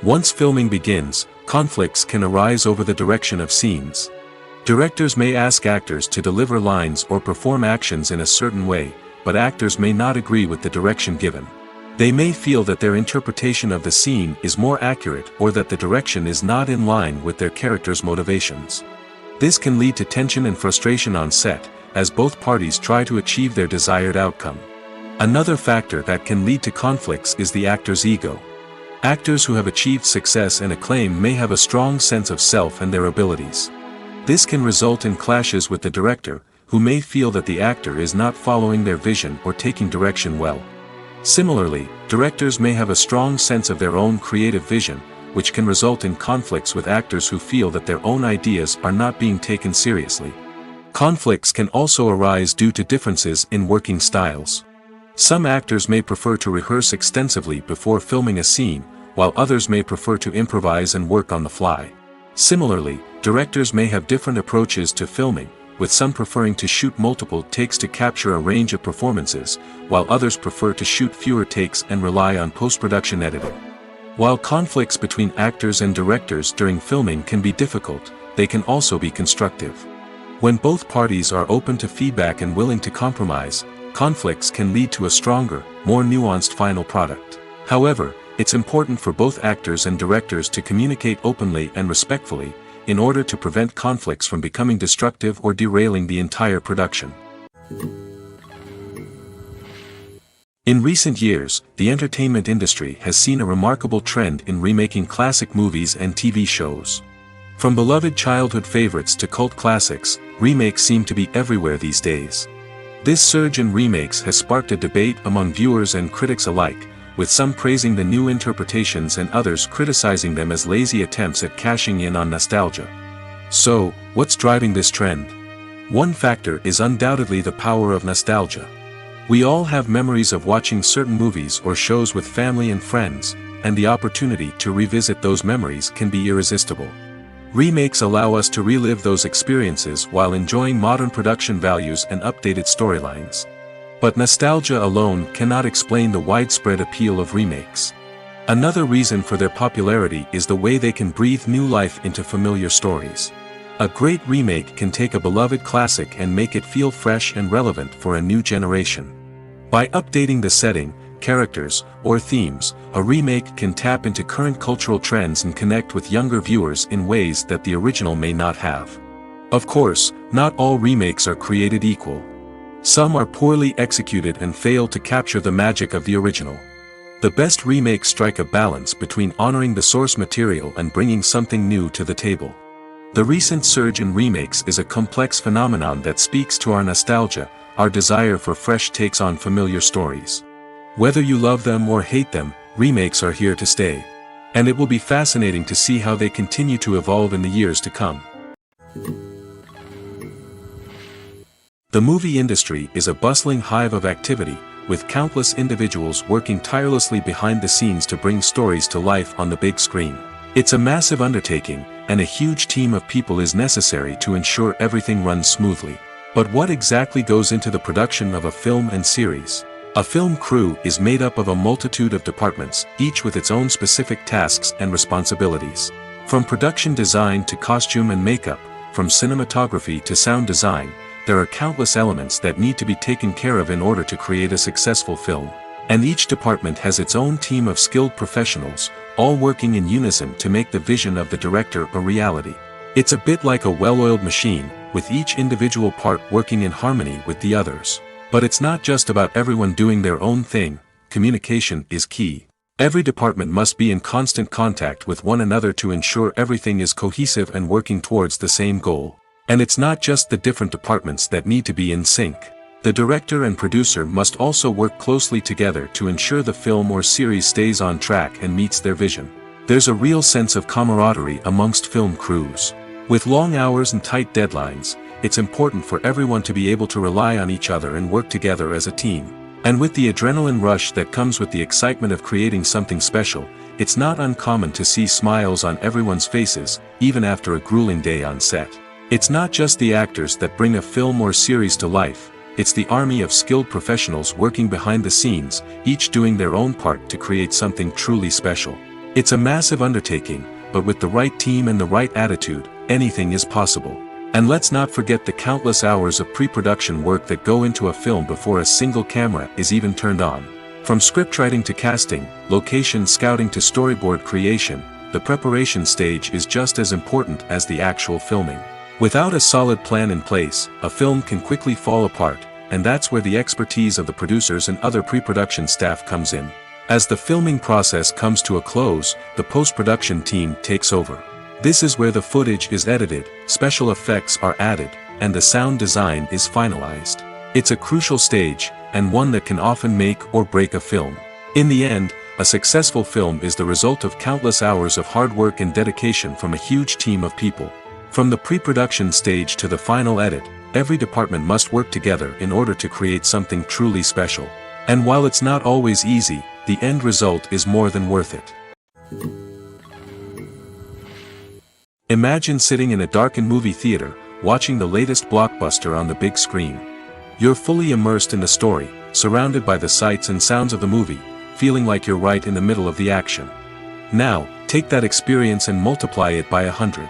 Once filming begins, conflicts can arise over the direction of scenes. Directors may ask actors to deliver lines or perform actions in a certain way, but actors may not agree with the direction given. They may feel that their interpretation of the scene is more accurate or that the direction is not in line with their character's motivations. This can lead to tension and frustration on set, as both parties try to achieve their desired outcome. Another factor that can lead to conflicts is the actor's ego. Actors who have achieved success and acclaim may have a strong sense of self and their abilities. This can result in clashes with the director, who may feel that the actor is not following their vision or taking direction well. Similarly, directors may have a strong sense of their own creative vision, which can result in conflicts with actors who feel that their own ideas are not being taken seriously. Conflicts can also arise due to differences in working styles. Some actors may prefer to rehearse extensively before filming a scene, while others may prefer to improvise and work on the fly. Similarly, directors may have different approaches to filming, with some preferring to shoot multiple takes to capture a range of performances, while others prefer to shoot fewer takes and rely on post-production editing. While conflicts between actors and directors during filming can be difficult, they can also be constructive. When both parties are open to feedback and willing to compromise, conflicts can lead to a stronger, more nuanced final product. However, it's important for both actors and directors to communicate openly and respectfully, in order to prevent conflicts from becoming destructive or derailing the entire production. In recent years, the entertainment industry has seen a remarkable trend in remaking classic movies and TV shows. From beloved childhood favorites to cult classics, remakes seem to be everywhere these days. This surge in remakes has sparked a debate among viewers and critics alike, with some praising the new interpretations and others criticizing them as lazy attempts at cashing in on nostalgia. So, what's driving this trend? One factor is undoubtedly the power of nostalgia. We all have memories of watching certain movies or shows with family and friends, and the opportunity to revisit those memories can be irresistible. Remakes allow us to relive those experiences while enjoying modern production values and updated storylines. But nostalgia alone cannot explain the widespread appeal of remakes. Another reason for their popularity is the way they can breathe new life into familiar stories. A great remake can take a beloved classic and make it feel fresh and relevant for a new generation. By updating the setting, characters, or themes, a remake can tap into current cultural trends and connect with younger viewers in ways that the original may not have. Of course, not all remakes are created equal. Some are poorly executed and fail to capture the magic of the original. The best remakes strike a balance between honoring the source material and bringing something new to the table. The recent surge in remakes is a complex phenomenon that speaks to our nostalgia, our desire for fresh takes on familiar stories. Whether you love them or hate them, remakes are here to stay. And it will be fascinating to see how they continue to evolve in the years to come. The movie industry is a bustling hive of activity, with countless individuals working tirelessly behind the scenes to bring stories to life on the big screen. It's a massive undertaking, and a huge team of people is necessary to ensure everything runs smoothly. But what exactly goes into the production of a film and series? A film crew is made up of a multitude of departments, each with its own specific tasks and responsibilities. From production design to costume and makeup, from cinematography to sound design, there are countless elements that need to be taken care of in order to create a successful film. And each department has its own team of skilled professionals, all working in unison to make the vision of the director a reality. It's a bit like a well-oiled machine, with each individual part working in harmony with the others. But it's not just about everyone doing their own thing. Communication is key. Every department must be in constant contact with one another to ensure everything is cohesive and working towards the same goal. And it's not just the different departments that need to be in sync. The director and producer must also work closely together to ensure the film or series stays on track and meets their vision. There's a real sense of camaraderie amongst film crews. With long hours and tight deadlines, it's important for everyone to be able to rely on each other and work together as a team. And with the adrenaline rush that comes with the excitement of creating something special, it's not uncommon to see smiles on everyone's faces, even after a grueling day on set. It's not just the actors that bring a film or series to life, it's the army of skilled professionals working behind the scenes, each doing their own part to create something truly special. It's a massive undertaking, but with the right team and the right attitude, anything is possible. And let's not forget the countless hours of pre-production work that go into a film before a single camera is even turned on. From scriptwriting to casting, location scouting to storyboard creation, the preparation stage is just as important as the actual filming. Without a solid plan in place, a film can quickly fall apart, and that's where the expertise of the producers and other pre-production staff comes in. As the filming process comes to a close, the post-production team takes over. This is where the footage is edited, special effects are added, and the sound design is finalized. It's a crucial stage, and one that can often make or break a film. In the end, A successful film is the result of countless hours of hard work and dedication from a huge team of people. From the pre-production stage to the final edit, every department must work together in order to create something truly special. And while it's not always easy, the end result is more than worth it. Imagine sitting in a darkened movie theater, watching the latest blockbuster on the big screen. You're fully immersed in the story, surrounded by the sights and sounds of the movie, feeling like you're right in the middle of the action. Now, take that experience and multiply it by 100.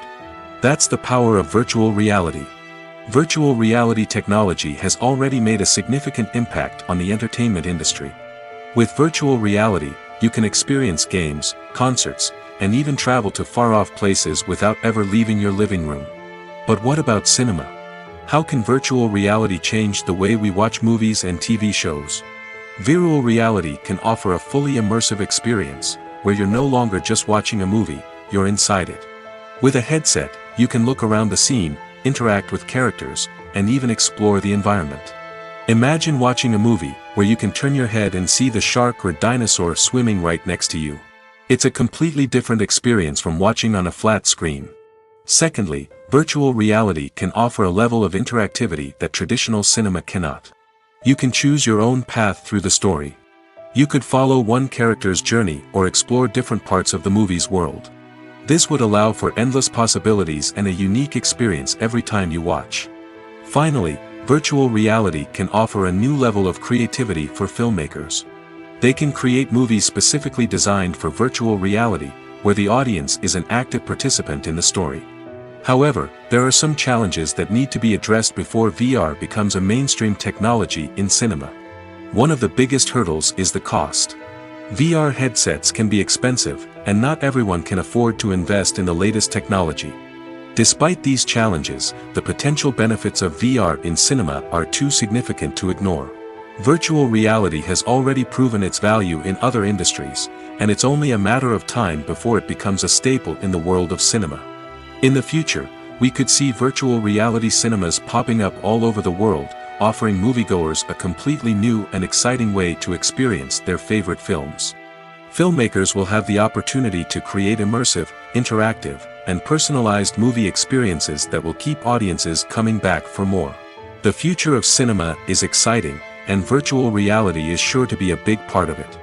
That's the power of virtual reality. Virtual reality technology has already made a significant impact on the entertainment industry. With virtual reality, you can experience games, concerts, and even travel to far-off places without ever leaving your living room. But what about cinema? How can virtual reality change the way we watch movies and TV shows? Virtual reality can offer a fully immersive experience, where you're no longer just watching a movie, you're inside it. With a headset, you can look around the scene, interact with characters, and even explore the environment. Imagine watching a movie where you can turn your head and see the shark or dinosaur swimming right next to you. It's a completely different experience from watching on a flat screen. Secondly, virtual reality can offer a level of interactivity that traditional cinema cannot. You can choose your own path through the story. You could follow one character's journey or explore different parts of the movie's world. This would allow for endless possibilities and a unique experience every time you watch. Finally, virtual reality can offer a new level of creativity for filmmakers. They can create movies specifically designed for virtual reality, where the audience is an active participant in the story. However, there are some challenges that need to be addressed before VR becomes a mainstream technology in cinema. One of the biggest hurdles is the cost. VR headsets can be expensive, and not everyone can afford to invest in the latest technology. Despite these challenges, the potential benefits of VR in cinema are too significant to ignore. Virtual reality has already proven its value in other industries, and it's only a matter of time before it becomes a staple in the world of cinema. In the future, we could see virtual reality cinemas popping up all over the world, offering moviegoers a completely new and exciting way to experience their favorite films. Filmmakers will have the opportunity to create immersive, interactive, and personalized movie experiences that will keep audiences coming back for more. The future of cinema is exciting, and virtual reality is sure to be a big part of it.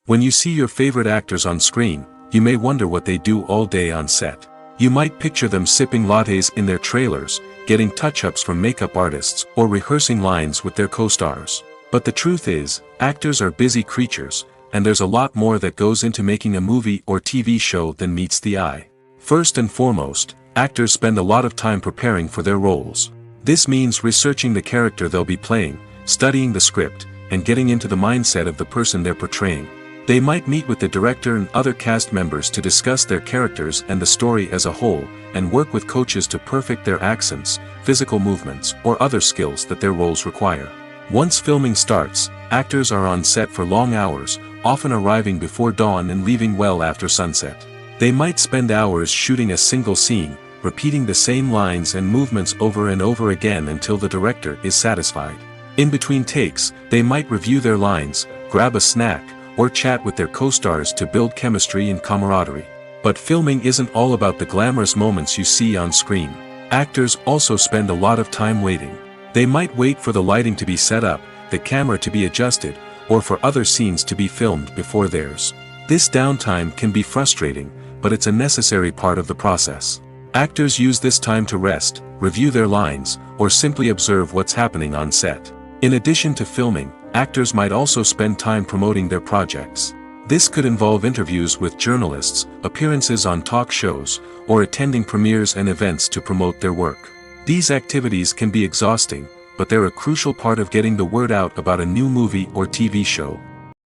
When you see your favorite actors on screen, you may wonder what they do all day on set. You might picture them sipping lattes in their trailers, getting touch-ups from makeup artists, or rehearsing lines with their co-stars. But the truth is, actors are busy creatures, and there's a lot more that goes into making a movie or TV show than meets the eye. First and foremost, actors spend a lot of time preparing for their roles. This means researching the character they'll be playing, studying the script, and getting into the mindset of the person they're portraying. They might meet with the director and other cast members to discuss their characters and the story as a whole, and work with coaches to perfect their accents, physical movements, or other skills that their roles require. Once filming starts, actors are on set for long hours, often arriving before dawn and leaving well after sunset. They might spend hours shooting a single scene, repeating the same lines and movements over and over again until the director is satisfied. In between takes, they might review their lines, grab a snack, or chat with their co-stars to build chemistry and camaraderie. But filming isn't all about the glamorous moments you see on screen. Actors also spend a lot of time waiting. They might wait for the lighting to be set up, the camera to be adjusted, or for other scenes to be filmed before theirs. This downtime can be frustrating, but it's a necessary part of the process. Actors use this time to rest, review their lines, or simply observe what's happening on set. In addition to filming, actors might also spend time promoting their projects. This could involve interviews with journalists, appearances on talk shows, or attending premieres and events to promote their work. These activities can be exhausting, but they're a crucial part of getting the word out about a new movie or TV show.